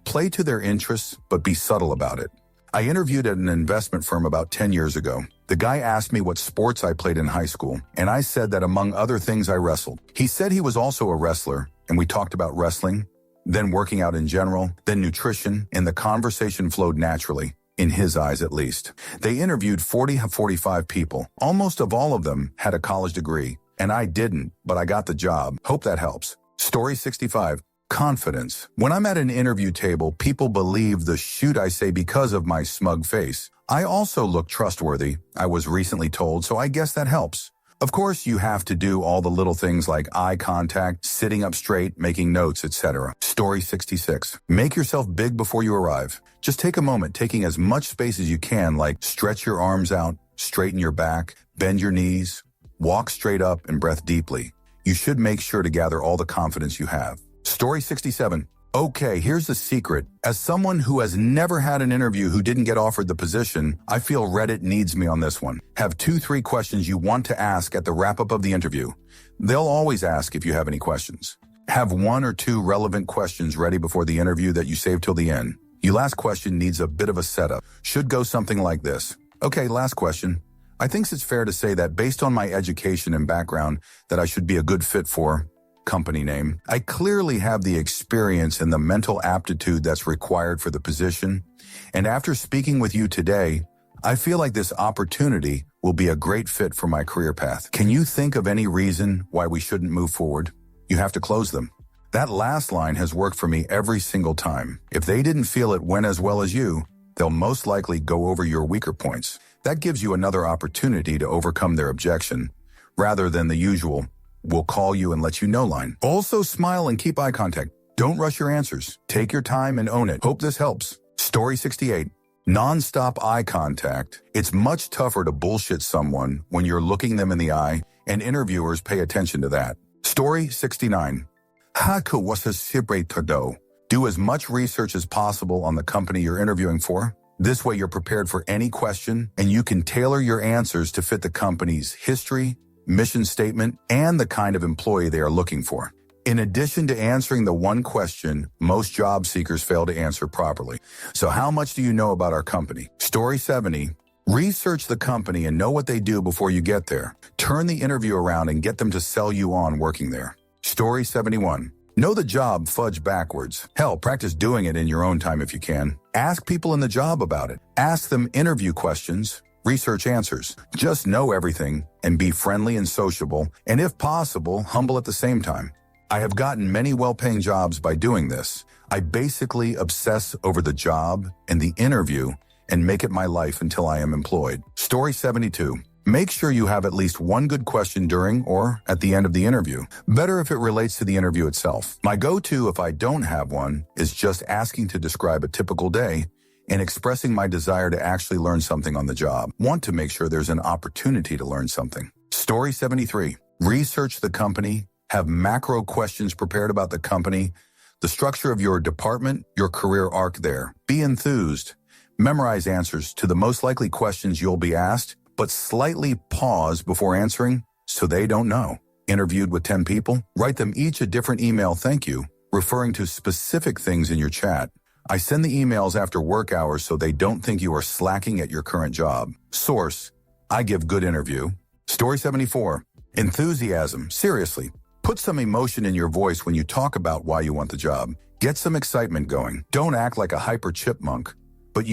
Play to their interests, but be subtle about it. I interviewed at an investment firm about 10 years ago. The guy asked me what sports I played in high school, and I said that among other things I wrestled. He said he was also a wrestler, and we talked about wrestling, then working out in general, then nutrition, and the conversation flowed naturally, in his eyes at least. They interviewed 45 people. Almost of all of them had a college degree, and I didn't, but I got the job. Hope that helps. Story 65. Confidence. When I'm at an interview table, people believe the shoot I say because of my smug face. I also look trustworthy, I was recently told, so I guess that helps. Of course, you have to do all the little things like eye contact, sitting up straight, making notes, etc. Story 66. Make yourself big before you arrive. Just take a moment, taking as much space as you can, like stretch your arms out, straighten your back, bend your knees, walk straight up, and breath deeply. You should make sure to gather all the confidence you have. Story 67. Okay, here's the secret. As someone who has never had an interview who didn't get offered the position, I feel Reddit needs me on this one. Have 2-3 questions you want to ask at the wrap-up of the interview. They'll always ask if you have any questions. Have 1 or 2 relevant questions ready before the interview that you save till the end. Your last question needs a bit of a setup. Should go something like this. Okay, last question. I think it's fair to say that based on my education and background that I should be a good fit for company name. I clearly have the experience and the mental aptitude that's required for the position. And after speaking with you today, I feel like this opportunity will be a great fit for my career path. Can you think of any reason why we shouldn't move forward? You have to close them. That last line has worked for me every single time. If they didn't feel it went as well as you, they'll most likely go over your weaker points. That gives you another opportunity to overcome their objection, rather than the usual, "We'll call you and let you know" line. Also smile and keep eye contact. Don't rush your answers. Take your time and own it. Hope this helps. Story 68. Non-stop eye contact. It's much tougher to bullshit someone when you're looking them in the eye, and interviewers pay attention to that. Story 69. Haku was a todo. Do as much research as possible on the company you're interviewing for. This way you're prepared for any question, and you can tailor your answers to fit the company's history, mission statement, and the kind of employee they are looking for. In addition to answering the one question most job seekers fail to answer properly. So how much do you know about our company? Story 70. Research the company and know what they do before you get there. Turn the interview around and get them to sell you on working there. Story 71. Know the job fudge backwards. Hell, practice doing it in your own time if you can. Ask people in the job about it. Ask them interview questions, research answers. Just know everything and be friendly and sociable, and if possible, humble at the same time. I have gotten many well-paying jobs by doing this. I basically obsess over the job and the interview and make it my life until I am employed. Story 72. Make sure you have at least one good question during or at the end of the interview. Better if it relates to the interview itself. My go-to if I don't have one is just asking to describe a typical day and expressing my desire to actually learn something on the job. Want to make sure there's an opportunity to learn something. Story 73. Research the company. Have macro questions prepared about the company, the structure of your department, your career arc there. Be enthused. Memorize answers to the most likely questions you'll be asked, but slightly pause before answering so they don't know. Interviewed with 10 people? Write them each a different email thank you, referring to specific things in your chat. I send the emails after work hours so they don't think you are slacking at your current job. Source: I give good interview. Story 74. Enthusiasm. Seriously. Put some emotion in your voice when you talk about why you want the job. Get some excitement going. Don't act like a hyper chipmunk. But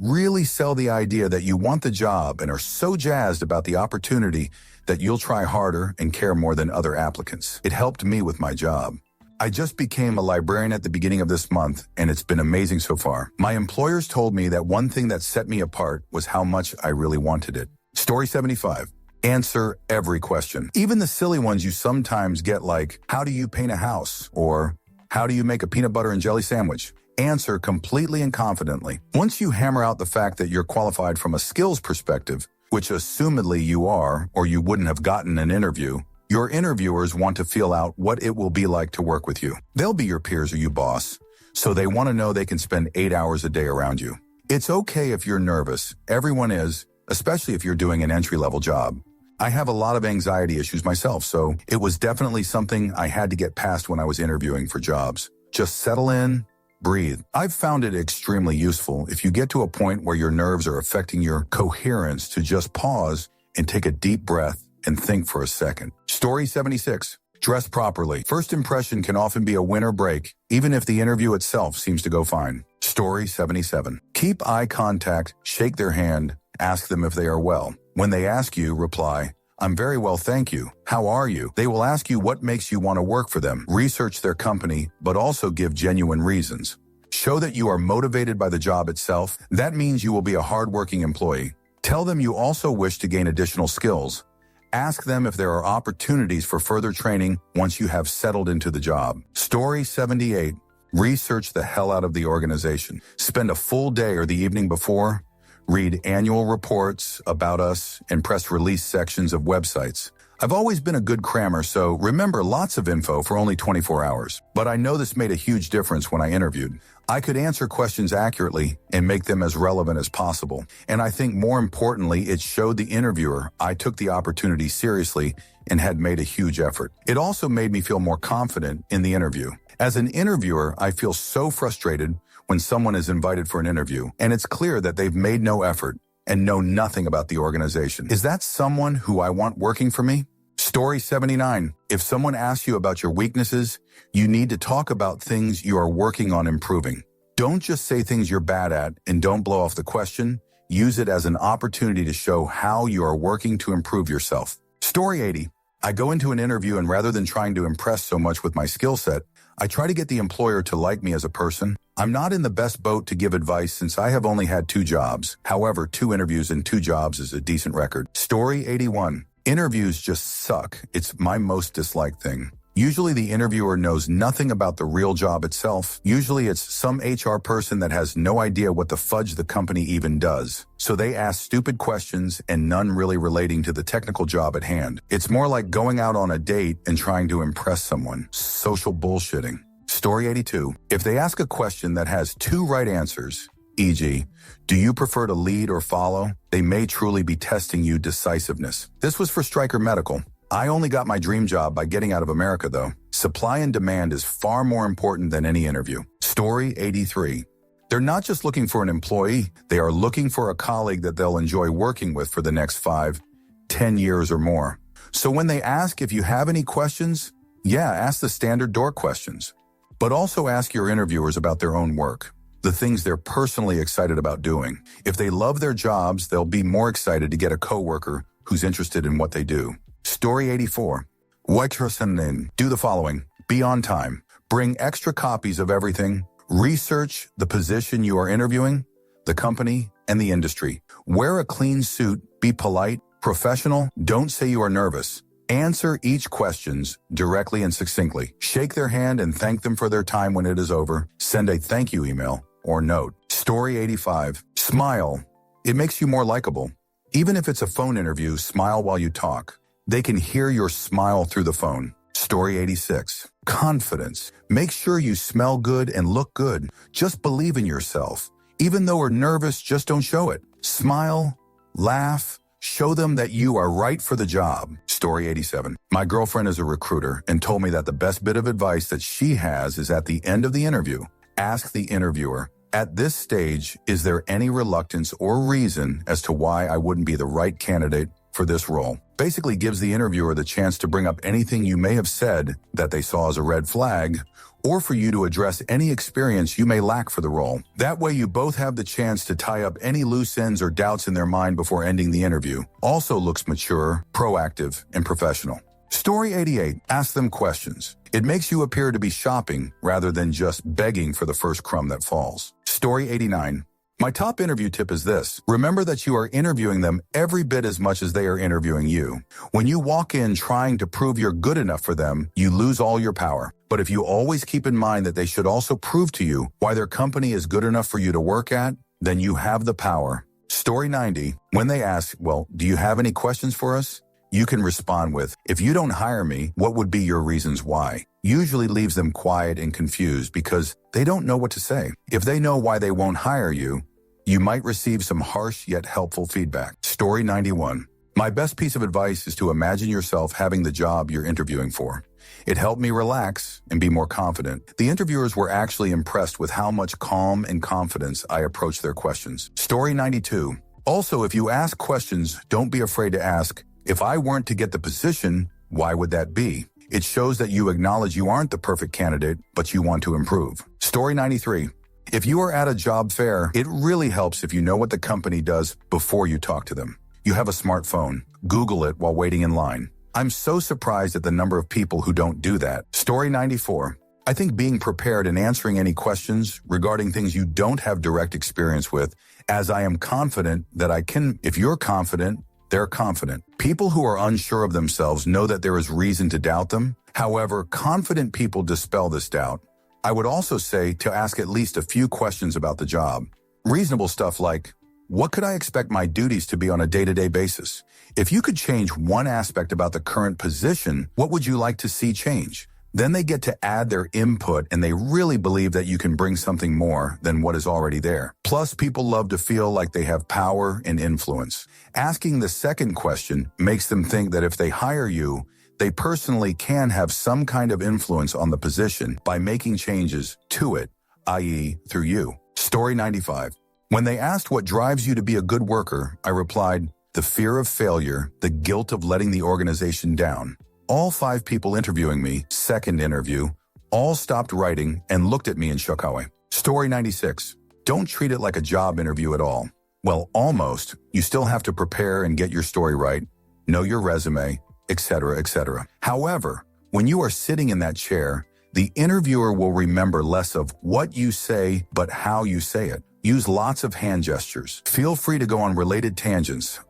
really sell the idea that you want the job and are so jazzed about the opportunity that you'll try harder and care more than other applicants. It helped me with my job. I just became a librarian at the beginning of this month, and it's been amazing so far. My employers told me that one thing that set me apart was how much I really wanted it. Story 75. Answer every question. Even the silly ones you sometimes get like, how do you paint a house? Or how do you make a peanut butter and jelly sandwich? Answer completely and confidently. Once you hammer out the fact that you're qualified from a skills perspective, which assumedly you are, or you wouldn't have gotten an interview, your interviewers want to feel out what it will be like to work with you. They'll be your peers or you boss, so they want to know they can spend 8 hours a day around you. It's okay if you're nervous. Everyone is, especially if you're doing an entry-level job. I have a lot of anxiety issues myself, so it was definitely something I had to get past when I was interviewing for jobs. Just settle in, breathe. I've found it extremely useful if you get to a point where your nerves are affecting your coherence to just pause and take a deep breath and think for a second. Story 76. Dress properly. First impression can often be a win or break, even if the interview itself seems to go fine. Story 77. Keep eye contact, shake their hand, ask them if they are well. When they ask you, reply, I'm very well, thank you. How are you? They will ask you what makes you want to work for them. Research their company, but also give genuine reasons. Show that you are motivated by the job itself. That means you will be a hardworking employee. Tell them you also wish to gain additional skills. Ask them if there are opportunities for further training once you have settled into the job. Story 78. Research the hell out of the organization. Spend a full day or the evening before. Read annual reports about us and press release sections of websites. I've always been a good crammer, so remember lots of info for only 24 hours. But I know this made a huge difference when I interviewed. I could answer questions accurately and make them as relevant as possible. And I think more importantly, it showed the interviewer I took the opportunity seriously and had made a huge effort. It also made me feel more confident in the interview. As an interviewer, I feel so frustrated when someone is invited for an interview, and it's clear that they've made no effort and know nothing about the organization. Is that someone who I want working for me? Story 79. If someone asks you about your weaknesses, you need to talk about things you are working on improving. Don't just say things you're bad at and don't blow off the question. Use it as an opportunity to show how you are working to improve yourself. Story 80. I go into an interview and rather than trying to impress so much with my skill set, I try to get the employer to like me as a person. I'm not in the best boat to give advice since I have only had 2 jobs. However, 2 interviews and 2 jobs is a decent record. Story 81. Interviews just suck. It's my most disliked thing. Usually the interviewer knows nothing about the real job itself. Usually it's some HR person that has no idea what the fudge the company even does. So they ask stupid questions and none really relating to the technical job at hand. It's more like going out on a date and trying to impress someone. Social bullshitting. Story 82. If they ask a question that has 2 right answers, e.g., do you prefer to lead or follow? They may truly be testing you decisiveness. This was for Stryker Medical. I only got my dream job by getting out of America, though. Supply and demand is far more important than any interview. Story 83. They're not just looking for an employee, they are looking for a colleague that they'll enjoy working with for the next 5, 10 years or more. So when they ask if you have any questions, ask the standard door questions. But also ask your interviewers about their own work, the things they're personally excited about doing. If they love their jobs, they'll be more excited to get a coworker who's interested in what they do. Story 84. Do the following. Be on time. Bring extra copies of everything. Research the position you are interviewing, the company, and the industry. Wear a clean suit. Be polite, professional. Don't say you are nervous. Answer each questions directly and succinctly. Shake their hand and thank them for their time when it is over. Send a thank you email or note. Story 85. Smile. It makes you more likable. Even if it's a phone interview, smile while you talk. They can hear your smile through the phone. Story 86. Confidence. Make sure you smell good and look good. Just believe in yourself. Even though we're nervous, just don't show it. Smile, laugh, show them that you are right for the job. Story 87. My girlfriend is a recruiter and told me that the best bit of advice that she has is at the end of the interview. Ask the interviewer, at this stage, is there any reluctance or reason as to why I wouldn't be the right candidate for this role? Basically gives the interviewer the chance to bring up anything you may have said that they saw as a red flag, or for you to address any experience you may lack for the role. That way you both have the chance to tie up any loose ends or doubts in their mind before ending the interview. Also looks mature, proactive, and professional. Story 88. Ask them questions. It makes you appear to be shopping rather than just begging for the first crumb that falls. Story 89. My top interview tip is this. Remember that you are interviewing them every bit as much as they are interviewing you. When you walk in trying to prove you're good enough for them, you lose all your power. But if you always keep in mind that they should also prove to you why their company is good enough for you to work at, then you have the power. Story 90. When they ask, well, do you have any questions for us? You can respond with, if you don't hire me, what would be your reasons why? Usually leaves them quiet and confused because they don't know what to say. If they know why they won't hire you, you might receive some harsh yet helpful feedback. Story 91. My best piece of advice is to imagine yourself having the job you're interviewing for. It helped me relax and be more confident. The interviewers were actually impressed with how much calm and confidence I approached their questions. Story 92. Also, if you ask questions, don't be afraid to ask, if I weren't to get the position, why would that be? It shows that you acknowledge you aren't the perfect candidate, but you want to improve. Story 93. If you are at a job fair, it really helps if you know what the company does before you talk to them. You have a smartphone. Google it while waiting in line. I'm so surprised at the number of people who don't do that. Story 94. I think being prepared and answering any questions regarding things you don't have direct experience with, as I am confident that I can. If you're confident, they're confident. People who are unsure of themselves know that there is reason to doubt them. However, confident people dispel this doubt. I would also say to ask at least a few questions about the job. Reasonable stuff like, what could I expect my duties to be on a day-to-day basis? If you could change one aspect about the current position, what would you like to see change? Then they get to add their input and they really believe that you can bring something more than what is already there. Plus, people love to feel like they have power and influence. Asking the second question makes them think that if they hire you, they personally can have some kind of influence on the position by making changes to it, i.e. through you. Story 95. When they asked what drives you to be a good worker, I replied, the fear of failure, the guilt of letting the organization down. All 5 people interviewing me, second interview, all stopped writing and looked at me in shock. Story 96. Don't treat it like a job interview at all. Well, almost. You still have to prepare and get your story right, know your resume, etc., etc. However, when you are sitting in that chair, the interviewer will remember less of what you say, but how you say it. Use lots of hand gestures. Feel free to go on related tangents,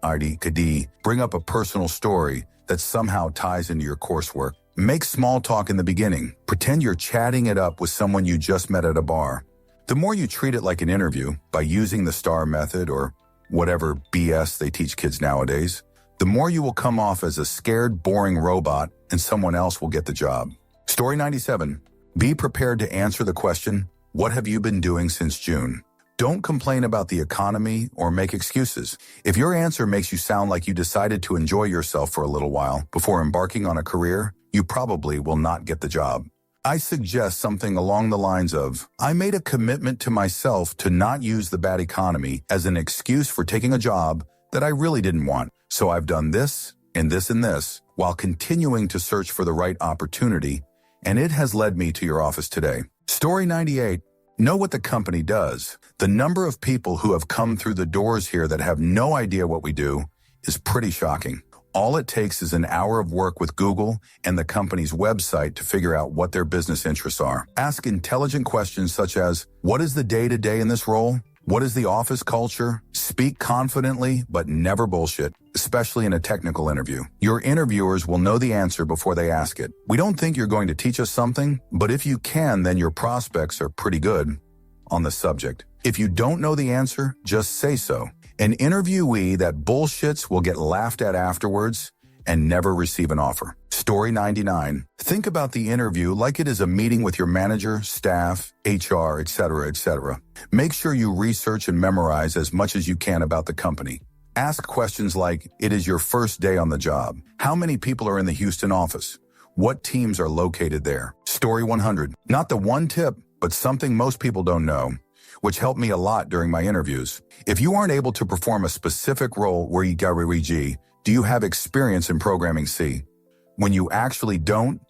bring up a personal story that somehow ties into your coursework. Make small talk in the beginning. Pretend you're chatting it up with someone you just met at a bar. The more you treat it like an interview by using the STAR method or whatever BS they teach kids nowadays, the more you will come off as a scared, boring robot and someone else will get the job. Story 97. Be prepared to answer the question, what have you been doing since June? Don't complain about the economy or make excuses. If your answer makes you sound like you decided to enjoy yourself for a little while before embarking on a career, you probably will not get the job. I suggest something along the lines of, I made a commitment to myself to not use the bad economy as an excuse for taking a job that I really didn't want. So I've done this and this and this while continuing to search for the right opportunity, and it has led me to your office today. Story 98. Know what the company does. The number of people who have come through the doors here that have no idea what we do is pretty shocking. All it takes is an hour of work with Google and the company's website to figure out what their business interests are. Ask intelligent questions such as, what is the day-to-day in this role? What is the office culture? Speak confidently, but never bullshit, especially in a technical interview. Your interviewers will know the answer before they ask it. We don't think you're going to teach us something, but if you can, then your prospects are pretty good on the subject. If you don't know the answer, just say so. An interviewee that bullshits will get laughed at afterwards and never receive an offer. Story 99. Think about the interview like it is a meeting with your manager, staff, HR, etc., etc. Make sure you research and memorize as much as you can about the company. Ask questions like, it is your first day on the job. How many people are in the Houston office? What teams are located there? Story 100. Not the one tip, but something most people don't know, which helped me a lot during my interviews. If you aren't able to perform a specific role where you do you have experience in programming C? When you actually don't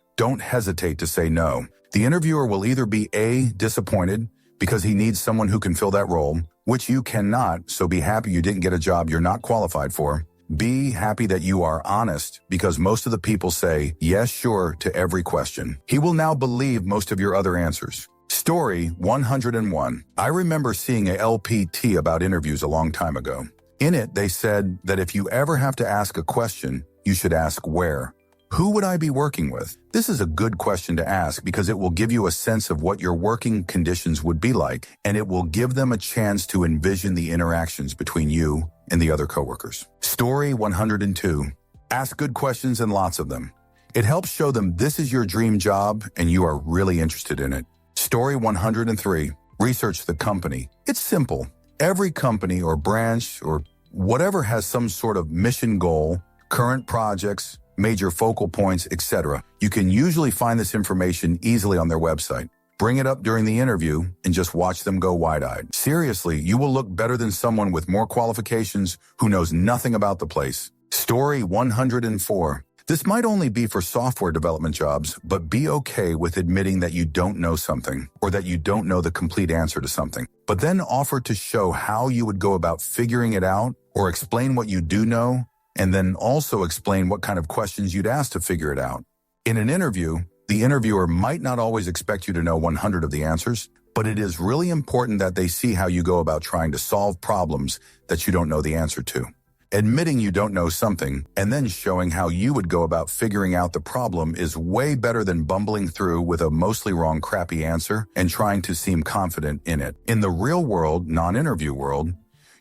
hesitate to say no. The interviewer will either be A, disappointed because he needs someone who can fill that role, which you cannot, so be happy you didn't get a job you're not qualified for. B, happy that you are honest because most of the people say yes, sure to every question. He will now believe most of your other answers. Story 101. I remember seeing a LPT about interviews a long time ago. In it, they said that if you ever have to ask a question, you should ask where. Who would I be working with? This is a good question to ask because it will give you a sense of what your working conditions would be like, and it will give them a chance to envision the interactions between you and the other coworkers. Story 102. Ask good questions and lots of them. It helps show them this is your dream job and you are really interested in it. Story 103. Research the company. It's simple. Every company or branch or whatever has some sort of mission goal, current projects, major focal points, etc. You can usually find this information easily on their website. Bring it up during the interview and just watch them go wide-eyed. Seriously, you will look better than someone with more qualifications who knows nothing about the place. Story 104. This might only be for software development jobs, but be okay with admitting that you don't know something or that you don't know the complete answer to something. But then offer to show how you would go about figuring it out or explain what you do know, and then also explain what kind of questions you'd ask to figure it out. In an interview, the interviewer might not always expect you to know 100 of the answers, but it is really important that they see how you go about trying to solve problems that you don't know the answer to. Admitting you don't know something and then showing how you would go about figuring out the problem is way better than bumbling through with a mostly wrong crappy answer and trying to seem confident in it. In the real world, non-interview world,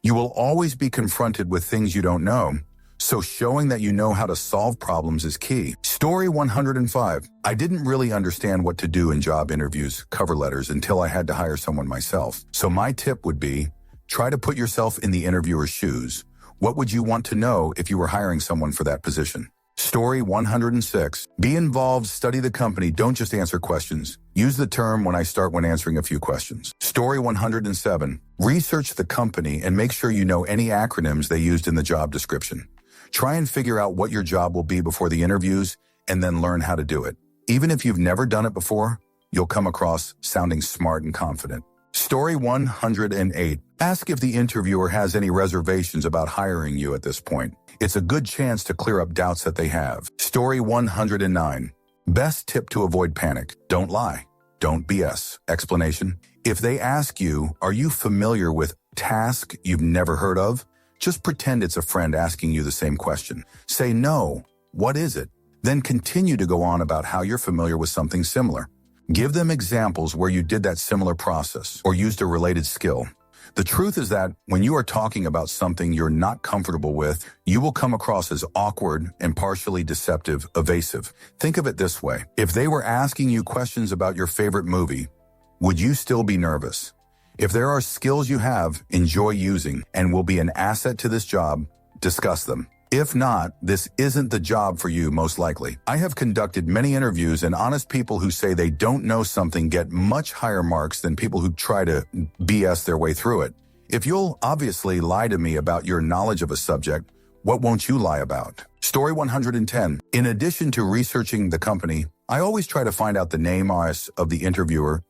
you will always be confronted with things you don't know. So showing that you know how to solve problems is key. Story 105. I didn't really understand what to do in job interviews, cover letters, until I had to hire someone myself. So my tip would be, try to put yourself in the interviewer's shoes. What would you want to know if you were hiring someone for that position? Story 106. Be involved, study the company, don't just answer questions. Use the term when answering a few questions. Story 107. Research the company and make sure you know any acronyms they used in the job description. Try and figure out what your job will be before the interviews and then learn how to do it. Even if you've never done it before, you'll come across sounding smart and confident. Story 108. Ask if the interviewer has any reservations about hiring you at this point. It's a good chance to clear up doubts that they have. Story 109. Best tip to avoid panic. Don't lie. Don't BS. Explanation. If they ask you, are you familiar with task you've never heard of? Just pretend it's a friend asking you the same question. Say no. What is it? Then continue to go on about how you're familiar with something similar. Give them examples where you did that similar process or used a related skill. The truth is that when you are talking about something you're not comfortable with, you will come across as awkward and partially deceptive, evasive. Think of it this way. If they were asking you questions about your favorite movie, would you still be nervous? If there are skills you have, enjoy using, and will be an asset to this job, discuss them. If not, this isn't the job for you most likely. I have conducted many interviews, and honest people who say they don't know something get much higher marks than people who try to BS their way through it. If you'll obviously lie to me about your knowledge of a subject, what won't you lie about? Story 110. In addition to researching the company, I always try to find out the name of the interviewer,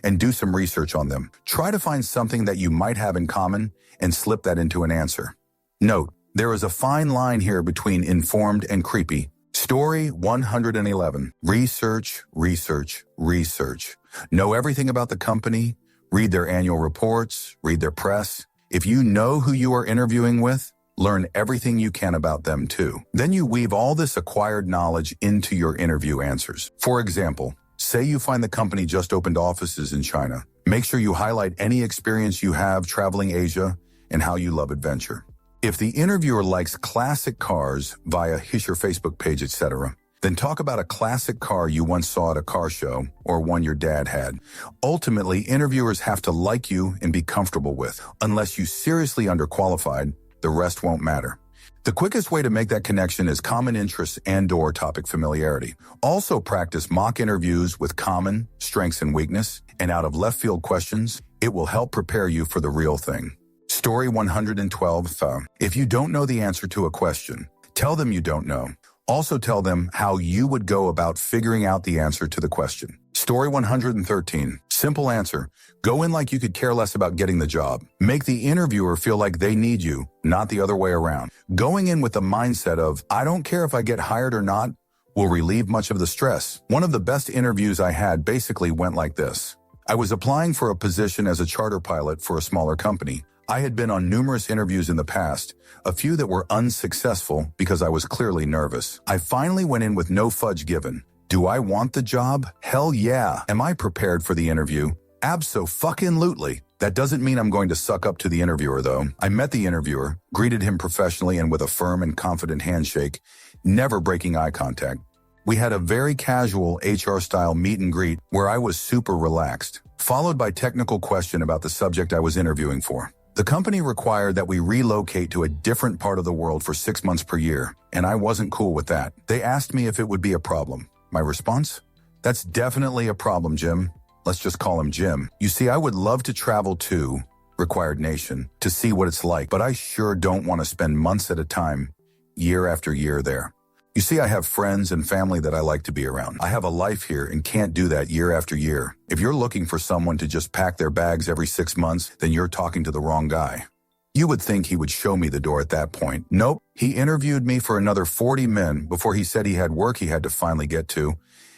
and do some research on them. Try to find something that you might have in common and slip that into an answer. Note, there is a fine line here between informed and creepy. Story 111. Research, research, research. Know everything about the company, read their annual reports, read their press. If you know who you are interviewing with, learn everything you can about them too. Then you weave all this acquired knowledge into your interview answers. For example, say you find the company just opened offices in China. Make sure you highlight any experience you have traveling Asia and how you love adventure. If the interviewer likes classic cars via his your Facebook page, etc., then talk about a classic car you once saw at a car show or one your dad had. Ultimately, interviewers have to like you and be comfortable with. Unless you seriously underqualified, the rest won't matter. The quickest way to make that connection is common interests and/or topic familiarity. Also practice mock interviews with common strengths and weakness and out of left field questions. It will help prepare you for the real thing. Story 112. If you don't know the answer to a question, tell them you don't know. Also tell them how you would go about figuring out the answer to the question. Story 113. Simple answer. Go in like you could care less about getting the job. Make the interviewer feel like they need you, not the other way around. Going in with the mindset of, I don't care if I get hired or not, will relieve much of the stress. One of the best interviews I had basically went like this. I was applying for a position as a charter pilot for a smaller company. I had been on numerous interviews in the past, a few that were unsuccessful because I was clearly nervous. I finally went in with no fudge given. Do I want the job? Hell yeah. Am I prepared for the interview? Abso-fucking-lutely. That doesn't mean I'm going to suck up to the interviewer, though. I met the interviewer, greeted him professionally and with a firm and confident handshake, never breaking eye contact. We had a very casual HR-style meet and greet where I was super relaxed, followed by technical question about the subject I was interviewing for. The company required that we relocate to a different part of the world for 6 months per year, and I wasn't cool with that. They asked me if it would be a problem. My response? That's definitely a problem, Jim. Let's just call him Jim. You see, I would love to travel to required nation to see what it's like, but I sure don't want to spend months at a time, year after year there. You see, I have friends and family that I like to be around. I have a life here and can't do that year after year. If you're looking for someone to just pack their bags every 6 months, then you're talking to the wrong guy. You would think he would show me the door at that point. Nope, he interviewed me for another 40 min before he said he had work he had to finally get to,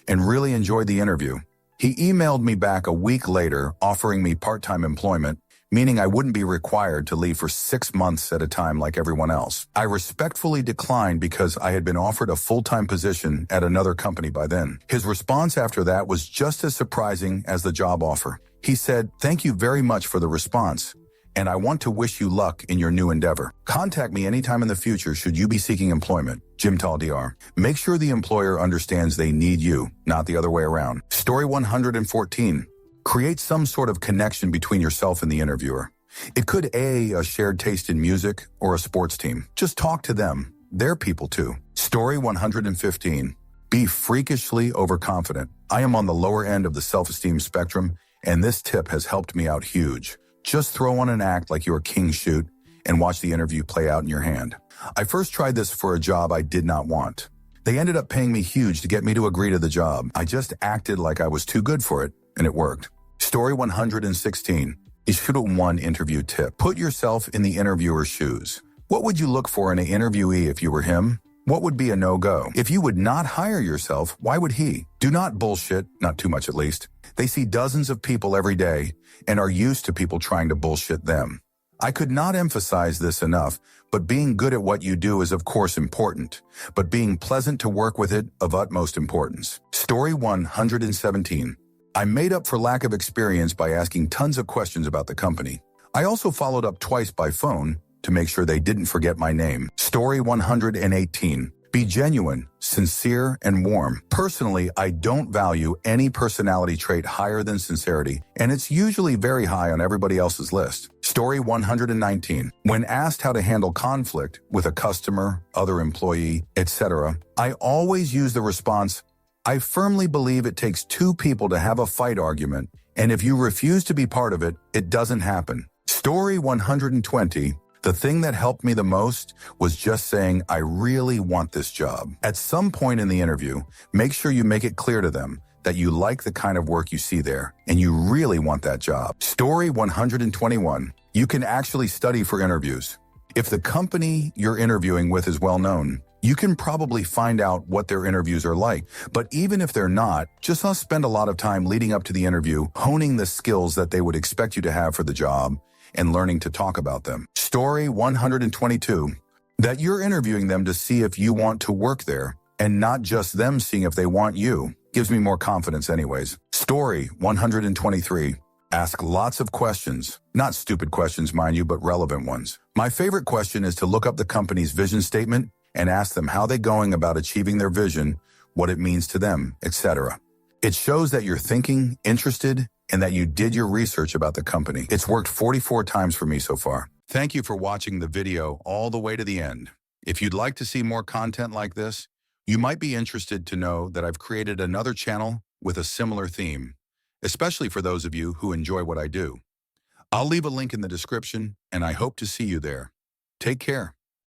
and really enjoyed the interview. He emailed me back a week later offering me part-time employment, meaning I wouldn't be required to leave for 6 months at a time like everyone else. I respectfully declined because I had been offered a full-time position at another company by then. His response after that was just as surprising as the job offer. He said, "Thank you very much for the response, and I want to wish you luck in your new endeavor. Contact me anytime in the future should you be seeking employment. Jim Taldiar." Make sure the employer understands they need you, not the other way around. Story 114. Create some sort of connection between yourself and the interviewer. It could a shared taste in music or a sports team. Just talk to them. They're people too. Story 115. Be freakishly overconfident. I am on the lower end of the self-esteem spectrum, and this tip has helped me out huge. Just throw on an act like you're a king shoot and watch the interview play out in your hand. I first tried this for a job I did not want. They ended up paying me huge to get me to agree to the job. I just acted like I was too good for it, and it worked. Story 116. One interview tip. Put yourself in the interviewer's shoes. What would you look for in an interviewee if you were him? What would be a no-go? If you would not hire yourself, why would he? Do not bullshit, not too much at least. They see dozens of people every day and are used to people trying to bullshit them. I could not emphasize this enough, but being good at what you do is of course important, but being pleasant to work with it of utmost importance. Story 117. I made up for lack of experience by asking tons of questions about the company. I also followed up twice by phone to make sure they didn't forget my name. Story 118. Be genuine, sincere, and warm. Personally, I don't value any personality trait higher than sincerity, and it's usually very high on everybody else's list. Story 119. When asked how to handle conflict with a customer, other employee, etc., I always use the response, I firmly believe it takes two people to have a fight argument, and if you refuse to be part of it, it doesn't happen. Story 120. The thing that helped me the most was just saying, I really want this job. At some point in the interview, make sure you make it clear to them that you like the kind of work you see there and you really want that job. Story 121. You can actually study for interviews. If the company you're interviewing with is well known, you can probably find out what their interviews are like. But even if they're not, just spend a lot of time leading up to the interview, honing the skills that they would expect you to have for the job and learning to talk about them. Story 122. That you're interviewing them to see if you want to work there and not just them seeing if they want you. Gives me more confidence anyways. Story 123. Ask lots of questions. Not stupid questions, mind you, but relevant ones. My favorite question is to look up the company's vision statement and ask them how they're going about achieving their vision, what it means to them, etc. It shows that you're thinking, interested, and that you did your research about the company. It's worked 44 times for me so far. Thank you for watching the video all the way to the end. If you'd like to see more content like this, you might be interested to know that I've created another channel with a similar theme, especially for those of you who enjoy what I do. I'll leave a link in the description, and I hope to see you there. Take care.